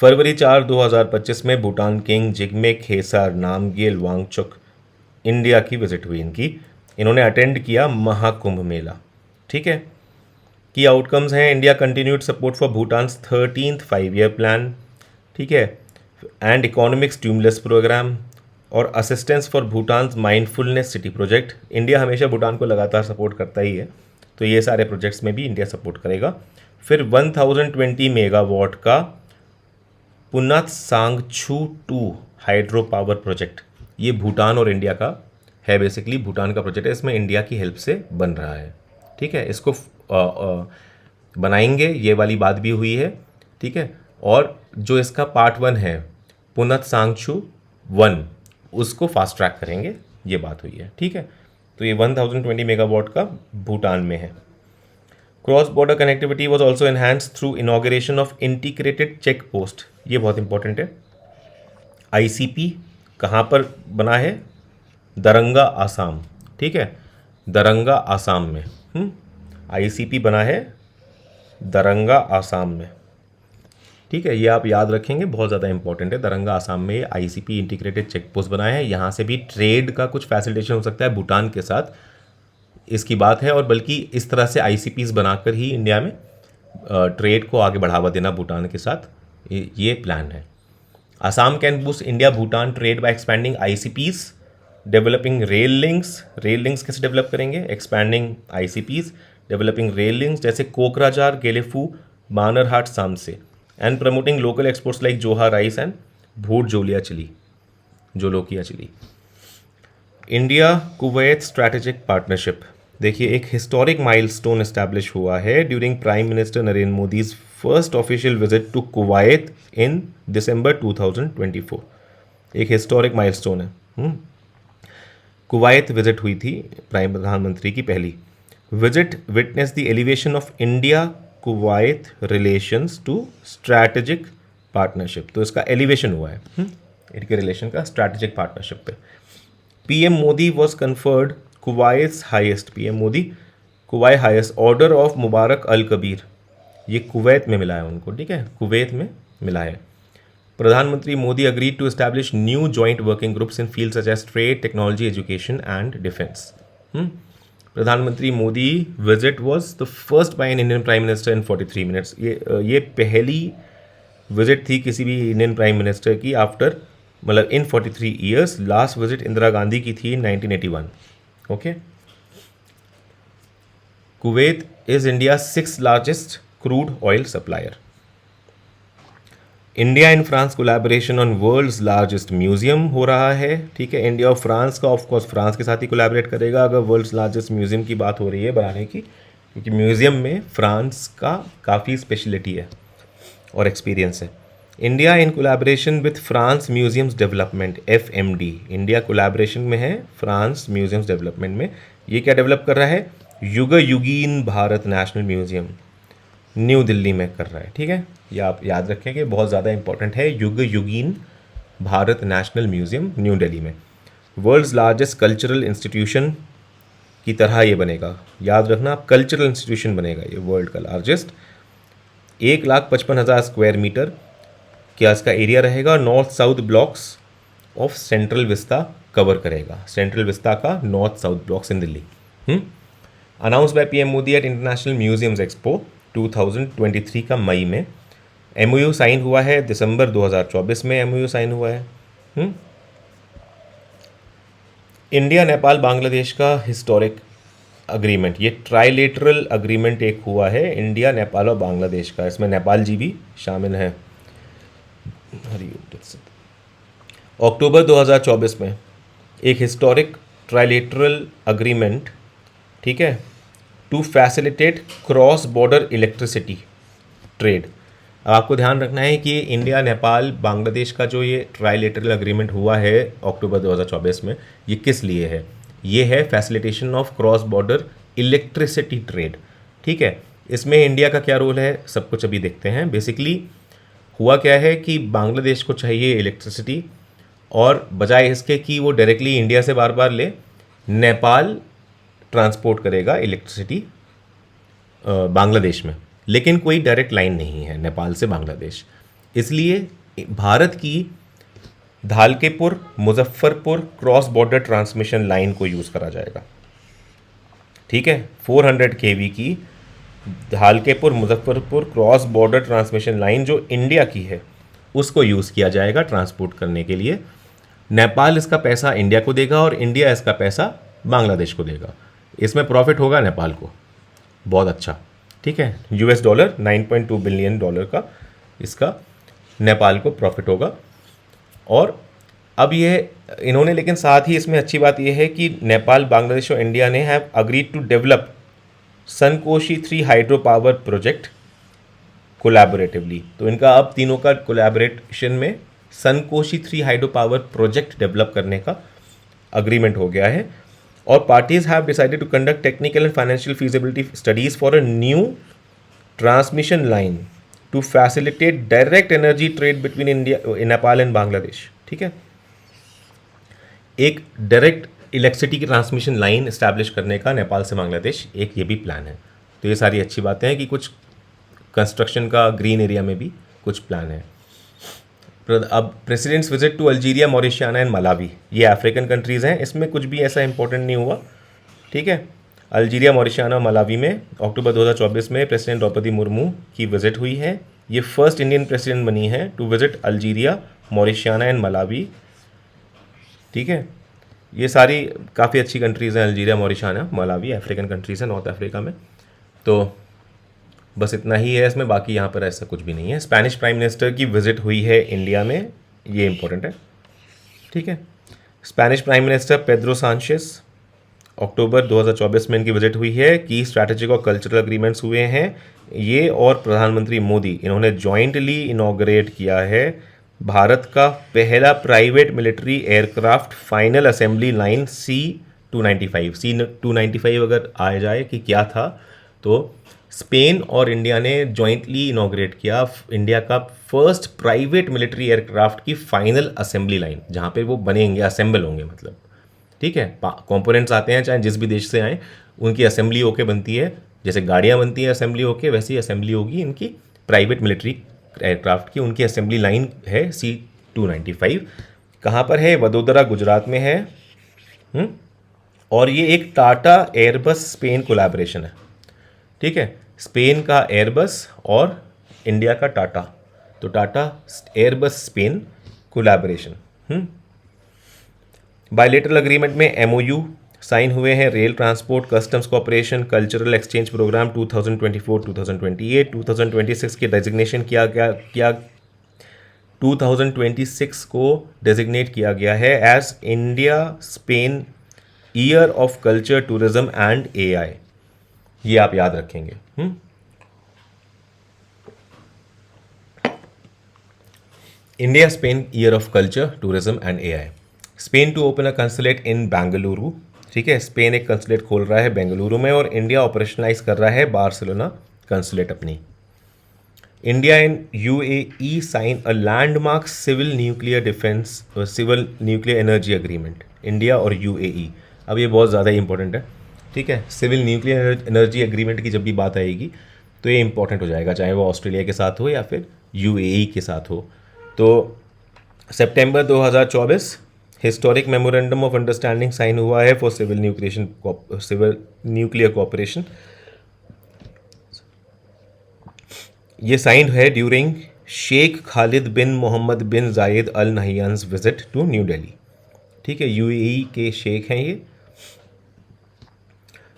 फरवरी 4 2025 में भूटान किंग जिग्मे खेसर नामग्येल वांगचुक इंडिया की विजिट हुई इनकी। इन्होंने अटेंड किया महाकुंभ मेला। ठीक है, की आउटकम्स हैं, India continued support for Bhutan's 13th 5-year plan. ठीक है, एंड इकोनॉमिक स्टिमुलस प्रोग्राम और assistance for Bhutan's mindfulness city project. India हमेशा भूटान को लगातार सपोर्ट करता ही है, तो ये सारे प्रोजेक्ट्स में भी इंडिया सपोर्ट करेगा। फिर 1020 मेगावाट का पुनात सांगछू 2 हाइड्रो पावर प्रोजेक्ट, ये भूटान और इंडिया का है, बेसिकली भूटान का प्रोजेक्ट है, इसमें इंडिया की हेल्प से बन रहा है। ठीक है, इसको बनाएंगे, ये वाली बात भी हुई है। ठीक है, और जो इसका पार्ट 1 है पुनत सांगछू 1, उसको फास्ट ट्रैक करेंगे, ये बात हुई है। ठीक है, तो ये 1020 मेगावाट का भूटान में है। Cross border connectivity was also enhance through inauguration of integrated check post, ये बहुत इंपॉर्टेंट है। ICP कहाँ पर बना है, दरंगा आसाम। ठीक है, दरंगा आसाम में ICP बना है दरंगा आसाम में। ठीक है, ये आप याद रखेंगे, बहुत ज़्यादा इंपॉर्टेंट है। दरंगा आसाम में आईसीपी इंटीग्रेटेड चेक पोस्ट बनाया है, यहाँ से भी ट्रेड का कुछ फैसिलिटेशन हो सकता है भूटान के साथ, इसकी बात है। और बल्कि इस तरह से आईसीपीज बनाकर ही इंडिया में ट्रेड को आगे बढ़ावा देना भूटान के साथ, ये प्लान है। Assam can boost India Bhutan trade by expanding ICPs, developing rail links. Rail links कैसे डेवलप करेंगे? Expanding ICPs, developing rail links जैसे Kokrajhar, Gelephu, Banarhat, Samtse, and promoting local exports like Joha rice and bhut jolokia chilli, jolokia chilli. India Kuwait strategic partnership. देखिए, एक historic milestone establish हुआ है during prime minister Narendra Modi's first official visit to Kuwait in दिसंबर 2024। एक historic milestone है। Kuwait visit हुई थी प्रधानमंत्री की पहली। Visit witness the elevation of India Kuwait relations to strategic partnership. तो इसका एलिवेशन हुआ है इनके रिलेशन का स्ट्रैटेजिक पार्टनरशिप पे। PM Modi was conferred Kuwait's highest, PM Modi Kuwait highest order of Mubarak Al Kabeer. ये कुवैत में मिला है उनको, ठीक है, कुवैत में मिला है। प्रधानमंत्री Modi agreed to establish new joint working groups in field such as trade, technology, education and defence. प्रधानमंत्री Modi visit was the first by an Indian prime minister in 43 minutes. ये पहली विजिट थी किसी भी इंडियन प्राइम मिनिस्टर की आफ्टर, मतलब in 43 years. Last visit Indira Gandhi की थी in 1981। Okay. Kuwait is India 6th largest crude oil supplier. India and France collaboration on world's largest museum हो रहा है, ठीक है। इंडिया और फ्रांस का ऑफकोर्स फ्रांस के साथ ही कोलैबोरेट करेगा अगर वर्ल्ड्स लार्जेस्ट म्यूजियम की बात हो रही है बनाने की, क्योंकि म्यूजियम में फ्रांस का काफ़ी स्पेशलिटी है और एक्सपीरियंस है। India in collaboration with France museums development, FMD। India collaboration में है फ्रांस म्यूजियम्स डेवलपमेंट में। ये क्या डेवलप कर रहा है? Yug Yugeen Bharat national museum New Delhi में कर रहा है, ठीक है। ये आप याद रखेंगे, बहुत ज़्यादा इंपॉर्टेंट है। Yug Yugeen Bharat national museum New Delhi में। वर्ल्ड्स लार्जेस्ट कल्चरल इंस्टीट्यूशन की तरह ये बनेगा, याद रखना, कल्चरल इंस्टीट्यूशन बनेगा ये वर्ल्ड का लार्जेस्ट। 1,55,000 स्क्वायर मीटर क्या इसका एरिया रहेगा। North south blocks of central vista cover करेगा, सेंट्रल विस्ता का north south blocks in Delhi. Announce by PM Modi at international museums expo 2023 का मई में। MOU साइन हुआ है दिसंबर 2024 में, MOU साइन हुआ है। इंडिया नेपाल बांग्लादेश का हिस्टोरिक अग्रीमेंट, ये ट्राइलेटरल अग्रीमेंट एक हुआ है इंडिया नेपाल और बांग्लादेश का, इसमें नेपाल जी भी शामिल हैं। अक्टूबर 2024 में एक हिस्टोरिक ट्राइलेटरल अग्रीमेंट, ठीक है, to facilitate cross border electricity trade. अब आपको ध्यान रखना है कि इंडिया नेपाल बांग्लादेश का जो ये ट्राइलेटरल अग्रीमेंट हुआ है अक्टूबर 2024 में, ये किस लिए है? ये है facilitation of cross border electricity trade, ठीक है। इसमें इंडिया का क्या रोल है, सब कुछ अभी देखते हैं। बेसिकली हुआ क्या है कि बांग्लादेश को चाहिए इलेक्ट्रिसिटी, और बजाय इसके कि वो डायरेक्टली इंडिया से बार बार ले, नेपाल ट्रांसपोर्ट करेगा इलेक्ट्रिसिटी बांग्लादेश में, लेकिन कोई डायरेक्ट लाइन नहीं है नेपाल से बांग्लादेश। इसलिए भारत की Dhalkebar Muzaffarpur cross border transmission line को यूज़ करा जाएगा, ठीक है। 400 kV की Dhalkebar Muzaffarpur cross border transmission line जो इंडिया की है, उसको यूज़ किया जाएगा ट्रांसपोर्ट करने के लिए। नेपाल इसका पैसा इंडिया को देगा और इंडिया इसका पैसा बांग्लादेश को देगा। इसमें प्रॉफिट होगा नेपाल को बहुत अच्छा, ठीक है। $9.2 बिलियन का इसका नेपाल को प्रॉफिट होगा। और अब ये इन्होंने, लेकिन साथ ही इसमें अच्छी बात यह है कि नेपाल, बांग्लादेश और इंडिया ने have agreed to develop Sunkoshi 3 hydro power project collaboratively. तो इनका अब तीनों का कोलैबोरेशन में Sunkoshi 3 hydro power project develop करने का अग्रीमेंट हो गया है। और parties have decided to conduct technical and financial feasibility studies for a new transmission line to facilitate direct energy trade between India, Nepal and Bangladesh, ठीक है। एक डायरेक्ट इलेक्ट्रिसिटी की ट्रांसमिशन लाइन इस्टेब्लिश करने का नेपाल से बांग्लादेश, एक ये भी प्लान है। तो ये सारी अच्छी बातें हैं कि कुछ कंस्ट्रक्शन का ग्रीन एरिया में भी कुछ प्लान है। अब president's visit to Algeria, Mauritania and Malawi, ये अफ्रीकन कंट्रीज़ हैं, इसमें कुछ भी ऐसा इंपॉर्टेंट नहीं हुआ, ठीक है। अल्जीरिया, मॉरिशियाना और मलावी में अक्टूबर 2024 में प्रेसिडेंट द्रौपदी मुर्मू की विजिट हुई है। ये फर्स्ट इंडियन प्रेसिडेंट बनी है to visit Algeria, Mauritania and Malawi, ठीक है। ये सारी काफ़ी अच्छी कंट्रीज़ हैं, Algeria, Mauritania, Malawi, African countries हैं नॉर्थ अफ्रीका में। तो बस इतना ही है इसमें, बाकी यहाँ पर ऐसा कुछ भी नहीं है। स्पेनिश प्राइम मिनिस्टर की विजिट हुई है इंडिया में, ये इंपॉर्टेंट है, ठीक है। Spanish prime minister Pedro Sanchez, अक्टूबर 2024 में इनकी विजिट हुई है। की स्ट्रैटेजिक और कल्चरल अग्रीमेंट्स हुए हैं ये, और प्रधानमंत्री मोदी इन्होंने जॉइंटली इनॉग्रेट किया है भारत का पहला private military aircraft final assembly line C-295। C-295 अगर आ जाए कि क्या था, तो स्पेन और इंडिया ने जॉइंटली इनॉग्रेट किया इंडिया का फर्स्ट प्राइवेट मिलिट्री एयरक्राफ्ट की फाइनल असेंबली लाइन, जहाँ पे वो बनेंगे, असेंबल होंगे मतलब, ठीक है। कंपोनेंट्स आते हैं चाहे जिस भी देश से आए, उनकी असेंबली होके बनती है, जैसे गाड़ियाँ बनती हैं असेंबली होके, वैसी असेंबली होगी इनकी प्राइवेट मिलिट्री एयरक्राफ्ट की। उनकी असेंबली लाइन है C-295। कहाँ पर है? वडोदरा, गुजरात में है। और ये एक टाटा एयरबस स्पेन कोलैबोरेशन है, ठीक है। स्पेन का एयरबस और इंडिया का टाटा, तो Tata airbus Spain collaboration. Bilateral agreement में MOU साइन हुए हैं, rail transport, customs cooperation, cultural exchange program 2024-2028, 2026 के डेजिग्नेशन किया गया 2026 को डेजिग्नेट किया गया है as India Spain year of culture, tourism and AI। ये आप याद रखेंगे। India Spain year of culture, tourism and AI। Spain to open a consulate in Bengaluru, ठीक है। स्पेन एक कंसुलेट खोल रहा है बेंगलुरु में, और इंडिया ऑपरेशनलाइज कर रहा है बार्सिलोना कंसुलेट अपनी। India and UAE sign a landmark civil nuclear defence, civil nuclear energy agreement, India और UAE। अब ये बहुत ज़्यादा इंपॉर्टेंट है, ठीक है। सिविल न्यूक्लियर एनर्जी एग्रीमेंट की जब भी बात आएगी तो ये इंपॉर्टेंट हो जाएगा, चाहे वो ऑस्ट्रेलिया के साथ हो या फिर UAE के साथ हो। तो सितंबर 2024 historic memorandum of understanding sign हुआ है फॉर सिविल न्यूक्लियर कोऑपरेशन। ये साइन है during Sheikh Khalid bin Mohamed bin Zayed Al Nahyan's visit to New Delhi, ठीक है। UAE के शेख हैं ये।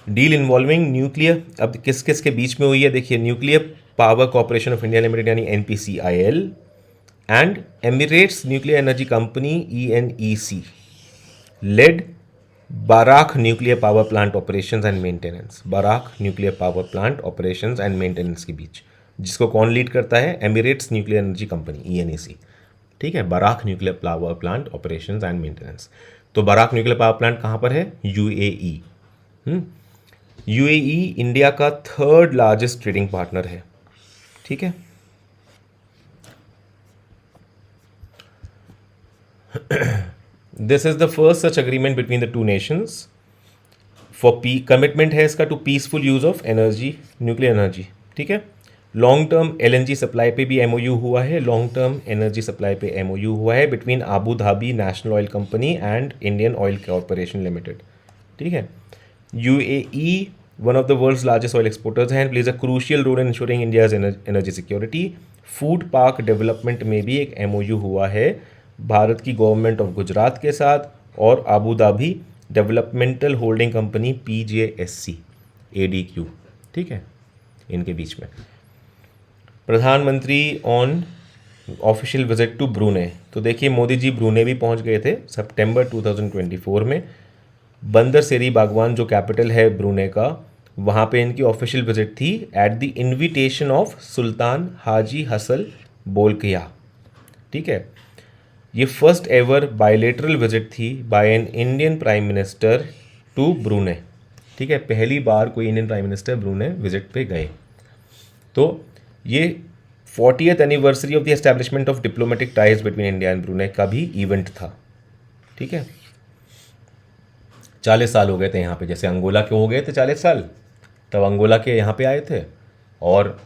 डील इन्वॉल्विंग न्यूक्लियर, अब किस किस के बीच में हुई है देखिए, nuclear power corporation of India limited यानी NPCIL and Emirates nuclear energy company ENEC led Barakah nuclear power plant operations and maintenance. Barakah nuclear power plant operations and maintenance के बीच, जिसको कौन लीड करता है? Emirates nuclear energy company ENEC, ठीक है। Barakah nuclear power plant operations and maintenance. तो Barakah nuclear power plant कहाँ पर है? UAE। UAE इंडिया का थर्ड लार्जेस्ट ट्रेडिंग पार्टनर है, ठीक है। This is the first such agreement between the two nations for commitment है इसका to peaceful use of energy, nuclear energy, ठीक है। लॉन्ग टर्म LNG सप्लाई पे भी MOU हुआ है, लॉन्ग टर्म एनर्जी सप्लाई पे MOU हुआ है between Abu Dhabi National Oil Company and Indian Oil Corporation Limited, ठीक है। UAE one of the world's largest oil exporters हैं, plays a crucial role in ensuring India's energy security. Food park development में भी एक MOU हुआ है भारत की government of Gujarat के साथ और Abu Dhabi developmental holding company PJSC ADQ, ठीक है, इनके बीच में। प्रधानमंत्री on official visit to Brunei, तो देखिए मोदी जी ब्रूने भी पहुंच गए थे सितंबर 2024 में। बंदर सेरी बागवान जो कैपिटल है ब्रूने का, वहाँ पे इनकी ऑफिशियल विजिट थी at the invitation of Sultan Haji Hassan Bolkiah, ठीक है। ये फर्स्ट एवर बायलेटरल विजिट थी by an Indian prime minister to Brunei, ठीक है। पहली बार कोई Indian prime minister Brunei visit पे गए। तो ये 40th anniversary of the establishment of diplomatic ties between India and Brunei का भी इवेंट था, ठीक है। 40 साल हो गए थे यहाँ पे, जैसे अंगोला के हो गए थे 40 साल, तब अंगोला के यहाँ पे आए थे, और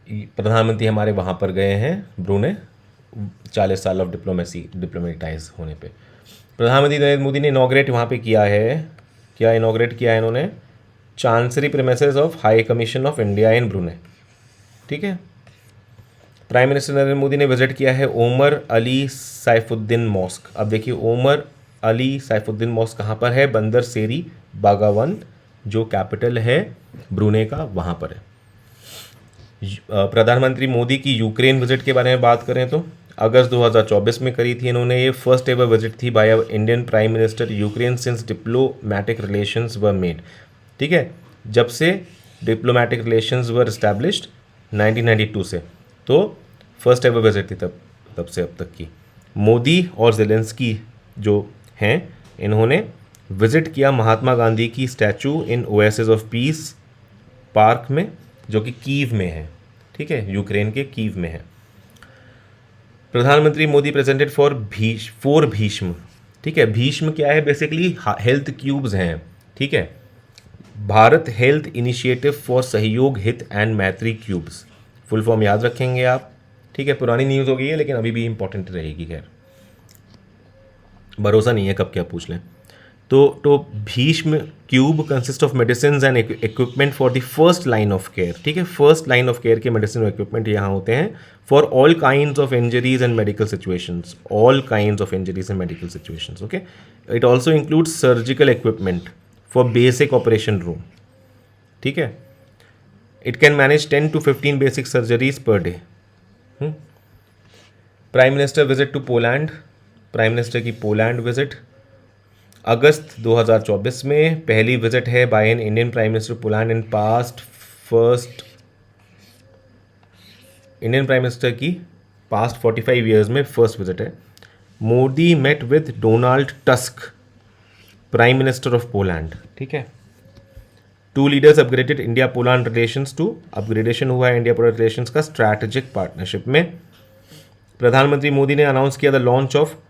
प्रधानमंत्री हमारे वहाँ पर गए हैं ब्रूने, 40 साल ऑफ डिप्लोमेटाइज होने पे। प्रधानमंत्री नरेंद्र मोदी ने इनॉग्रेट वहाँ पे किया है, क्या इनॉग्रेट किया है इन्होंने, chancery premises of high commission of India in ब्रूने। ठीक है। प्राइम मिनिस्टर नरेंद्र मोदी ने विजिट किया है ओमर अली सैफुद्दीन मॉस्क। अब देखिए ओमर अली सैफुद्दीन मॉस्क कहाँ पर है, बंदर सेरी बागावंत, जो कैपिटल है ब्रूने का, वहाँ पर है। प्रधानमंत्री मोदी की यूक्रेन विजिट के बारे में बात करें तो अगस्त 2024 में करी थी इन्होंने, ये फर्स्ट एवर विजिट थी by Indian prime minister Ukraine since diplomatic relations were made. ठीक है, जब से डिप्लोमेटिक रिलेशंस वर इस्टेब्लिश्ड 1992 से, तो फर्स्ट एवर विजिट थी तब से अब तक की। मोदी और जेलेंस्की जो हैं इन्होंने विजिट किया महात्मा गांधी की statue in oasis of peace park में, जो कि कीव में है। ठीक है, यूक्रेन के कीव में है। प्रधानमंत्री मोदी प्रेजेंटेड फॉर भीष्म। ठीक है, भीष्म क्या है, बेसिकली हेल्थ क्यूब्स हैं। ठीक है, भारत हेल्थ इनिशिएटिव फॉर सहयोग हित एंड मैत्री क्यूब्स, फुल फॉर्म याद रखेंगे आप। ठीक है, पुरानी न्यूज़ हो गई है लेकिन अभी भी इंपॉर्टेंट रहेगी, खैर भरोसा नहीं है कब क्या पूछ लें। तो Bhishma cube consist of medicine and equipment for the first line of care. ठीक है, फर्स्ट लाइन ऑफ केयर के मेडिसिन और इक्विपमेंट यहाँ होते हैं for all kinds of injuries and medical situations, all kinds of injuries and medical situations. Okay, it also includes surgical equipment for basic operation room. ठीक है, it can manage 10 to 15 basic surgeries per day. Prime minister visit to Poland, prime minister की Poland visit अगस्त 2024 में पहली visit है by an Indian prime minister Poland in past, first Indian prime minister की past 45 years में first visit है। Modi met with Donald Tusk, prime minister of Poland. ठीक है, two leaders upgraded India Poland relations to, upgradation हुआ है India Poland relations का strategic partnership में। प्रधानमंत्री मोदी ने अनाउंस किया द लॉन्च ऑफ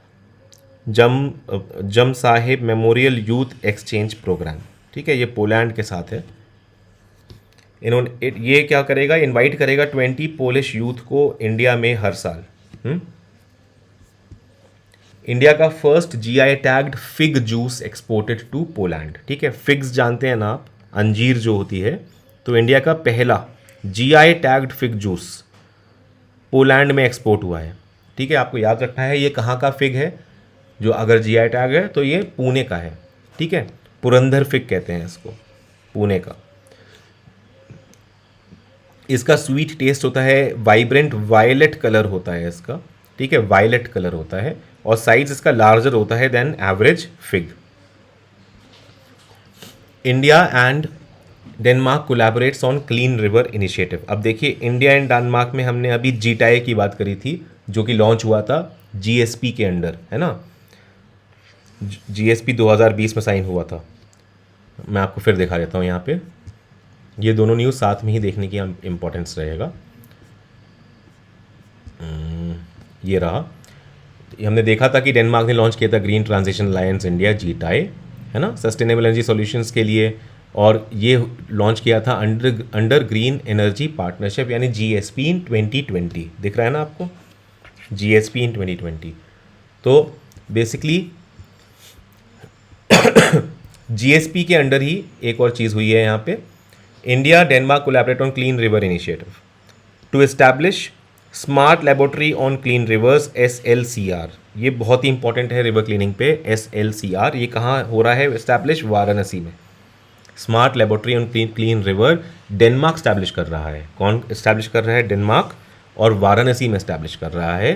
जम साहेब मेमोरियल यूथ एक्सचेंज प्रोग्राम। ठीक है, ये पोलैंड के साथ है। इन्होंने ये क्या करेगा, इनवाइट करेगा 20 पोलिश यूथ को इंडिया में हर साल। इंडिया का first GI tagged fig juice exported to Poland. ठीक है, फिग्स जानते हैं ना आप, अंजीर जो होती है, तो इंडिया का पहला GI tagged fig juice Poland में एक्सपोर्ट हुआ है। ठीक है, आपको याद रखना है ये कहाँ का फिग है, जो अगर जीआई टैग है तो ये पुणे का है। ठीक है, पुरंदर फिग कहते हैं इसको, पुणे का। इसका स्वीट टेस्ट होता है, वाइब्रेंट वायलेट कलर होता है इसका। ठीक है, वायलेट कलर होता है और साइज इसका लार्जर होता है than average fig. India and Denmark collaborates on clean river initiative. अब देखिए, इंडिया एंड डेनमार्क में हमने अभी जीटाई की बात करी थी, जो कि लॉन्च हुआ था जीएसपी के अंडर, है ना। जीएसपी 2020 में साइन हुआ था। मैं आपको फिर दिखा देता हूँ यहाँ पे, ये दोनों न्यूज़ साथ में ही देखने की इम्पोर्टेंस रहेगा। ये रहा, हमने देखा था कि डेनमार्क ने लॉन्च किया था ग्रीन ट्रांजिशन अलायंस इंडिया, जीटाई, है ना, सस्टेनेबल एनर्जी सॉल्यूशंस के लिए, और ये लॉन्च किया था अंडर ग्रीन एनर्जी पार्टनरशिप यानी जीएसपी इन 2020। दिख रहा है ना आपको, जीएसपी इन 2020। तो बेसिकली जीएसपी के अंडर ही एक और चीज़ हुई है यहाँ पे, India Denmark collaborate on clean river initiative to establish smart laboratory on clean rivers, SLCR। ये बहुत ही इंपॉर्टेंट है रिवर क्लीनिंग पे, SLCR। ये कहाँ हो रहा है एस्टैब्लिश, वाराणसी में। Smart laboratory on clean river Denmark establish कर रहा है। कौन स्टैब्लिश कर रहा है, डेनमार्क, और वाराणसी में स्टैब्लिश कर रहा है।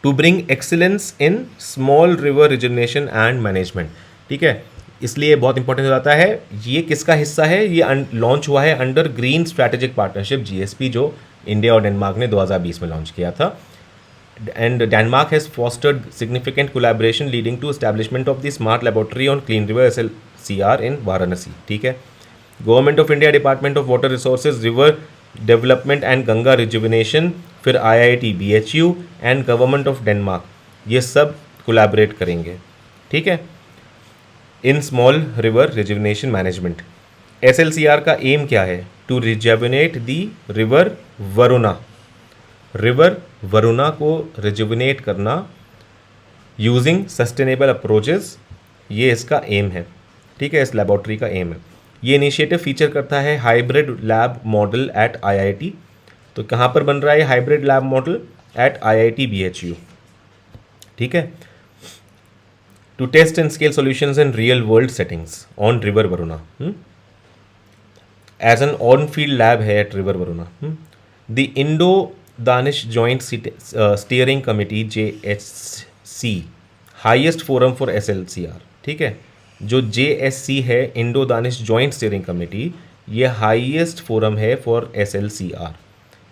To bring excellence in small river regeneration and management. ठीक है, इसलिए बहुत इंपॉर्टेंट हो जाता है। ये किसका हिस्सा है, ये लॉन्च हुआ है under green strategic partnership, GSP, जो इंडिया और डेनमार्क ने 2020 में लॉन्च किया था। And Denmark has fostered significant collaboration leading to establishment of the smart laboratory on clean river, SLCR, in Varanasi. ठीक है, government of India, department of water resources, river development and Ganga rejuvenation, फिर IIT BHU and government of Denmark, ये सब collaborate करेंगे। ठीक है, in small river rejuvenation management. SLCR का aim क्या है? To rejuvenate the river Varuna, river Varuna को रिजुविनेट करना यूजिंग सस्टेनेबल अप्रोचेस, ये इसका एम है, ठीक है, इस लेबोरेटरी का एम है। ये इनिशिएटिव फीचर करता है hybrid lab model at IIT। तो कहाँ पर बन रहा है hybrid lab model? At IIT BHU, ठीक है। To test and scale solutions in real world settings on river Varuna, as an on field lab है at river Varuna. The Indo Danish joint steering committee JSC, highest forum for SLCR, ठीक है। जो JSC है, Indo Danish joint steering committee, ये highest forum है for SLCR,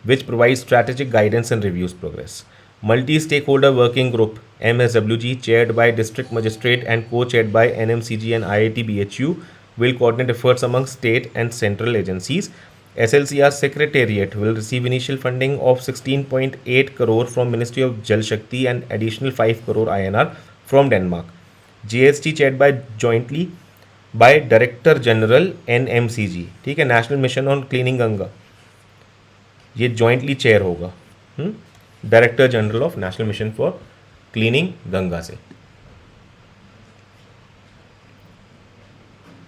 which provide strategic guidance and reviews progress. Multi stakeholder working group MSWG, chaired by district magistrate and co-chaired by NMCG and IIT BHU, will coordinate efforts among state and central agencies. SLCR Secretariat will receive initial funding of 16.8 crore from Ministry of Jal Shakti and additional 5 crore INR from Denmark. GST chaired by jointly by Director General NMCG, ठीक है, national mission on cleaning Ganga, ये jointly chair होगा director general of national mission for cleaning Ganga से।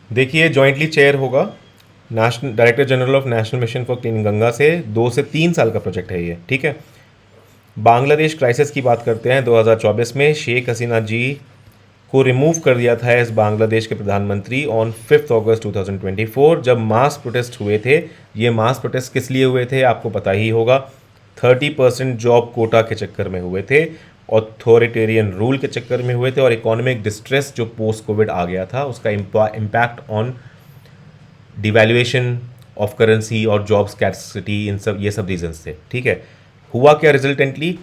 देखिए jointly chair होगा national director general of national mission for cleaning Ganga से। 2 से 3 साल का प्रोजेक्ट है ये, ठीक है। बांग्लादेश क्राइसिस की बात करते हैं। 2024 में शेख हसीना जी को रिमूव कर दिया था एज बांग्लादेश के प्रधानमंत्री ऑन 5 अगस्त 2024, जब मास प्रोटेस्ट हुए थे। ये मास प्रोटेस्ट किस लिए हुए थे आपको पता ही होगा, 30% जॉब कोटा के चक्कर में हुए थे, ऑथोरिटेरियन रूल के चक्कर में हुए थे, और इकोनॉमिक डिस्ट्रेस जो पोस्ट कोविड आ गया था उसका impact on devaluation of currency और जॉब स्कैर्सिटी, इन सब ये सब रीजंस थे, ठीक है। हुआ क्या रिजल्टेंटली,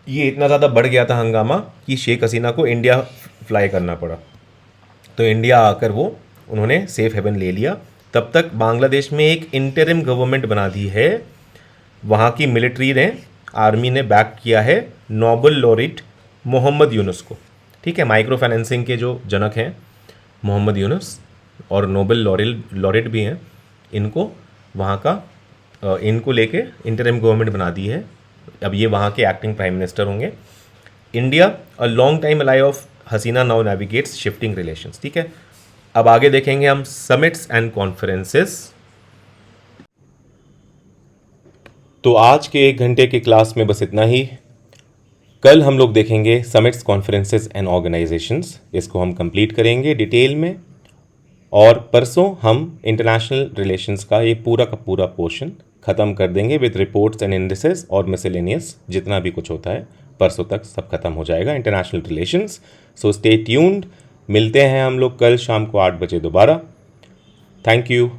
ये इतना ज़्यादा बढ़ गया था हंगामा कि शेख हसीना को इंडिया फ्लाई करना पड़ा। तो इंडिया आकर वो उन्होंने सेफ हेवन ले लिया। तब तक बांग्लादेश में एक इंटरिम गवर्नमेंट बना दी है, वहाँ की मिलिट्री ने, आर्मी ने बैक किया है नोबेल लॉरेट मोहम्मद यूनुस को, ठीक है। माइक्रो फाइनेंसिंग के जो जनक हैं मोहम्मद यूनुस, और नोबेल लॉरेट भी हैं, इनको वहाँ का इनको लेके इंटरिम गवर्नमेंट बना दी है। अब ये वहाँ के एक्टिंग प्राइम मिनिस्टर होंगे। India a long time ally of Hasina now navigates shifting relations, ठीक है। अब आगे देखेंगे हम समिट्स एंड कॉन्फ्रेंसेस। तो आज के 1 घंटे के क्लास में बस इतना ही। कल हम लोग देखेंगे समिट्स, कॉन्फ्रेंसेस एंड ऑर्गेनाइजेशंस, इसको हम कंप्लीट करेंगे डिटेल में। और परसों हम इंटरनेशनल रिलेशंस का ये पूरा का पूरा पोर्शन ख़त्म कर देंगे विद रिपोर्ट्स एंड इंडिसेस और मिसलेनियस, जितना भी कुछ होता है परसों तक सब खत्म हो जाएगा international relations. So stay tuned, मिलते हैं हम लोग कल शाम को 8 बजे दोबारा। Thank you.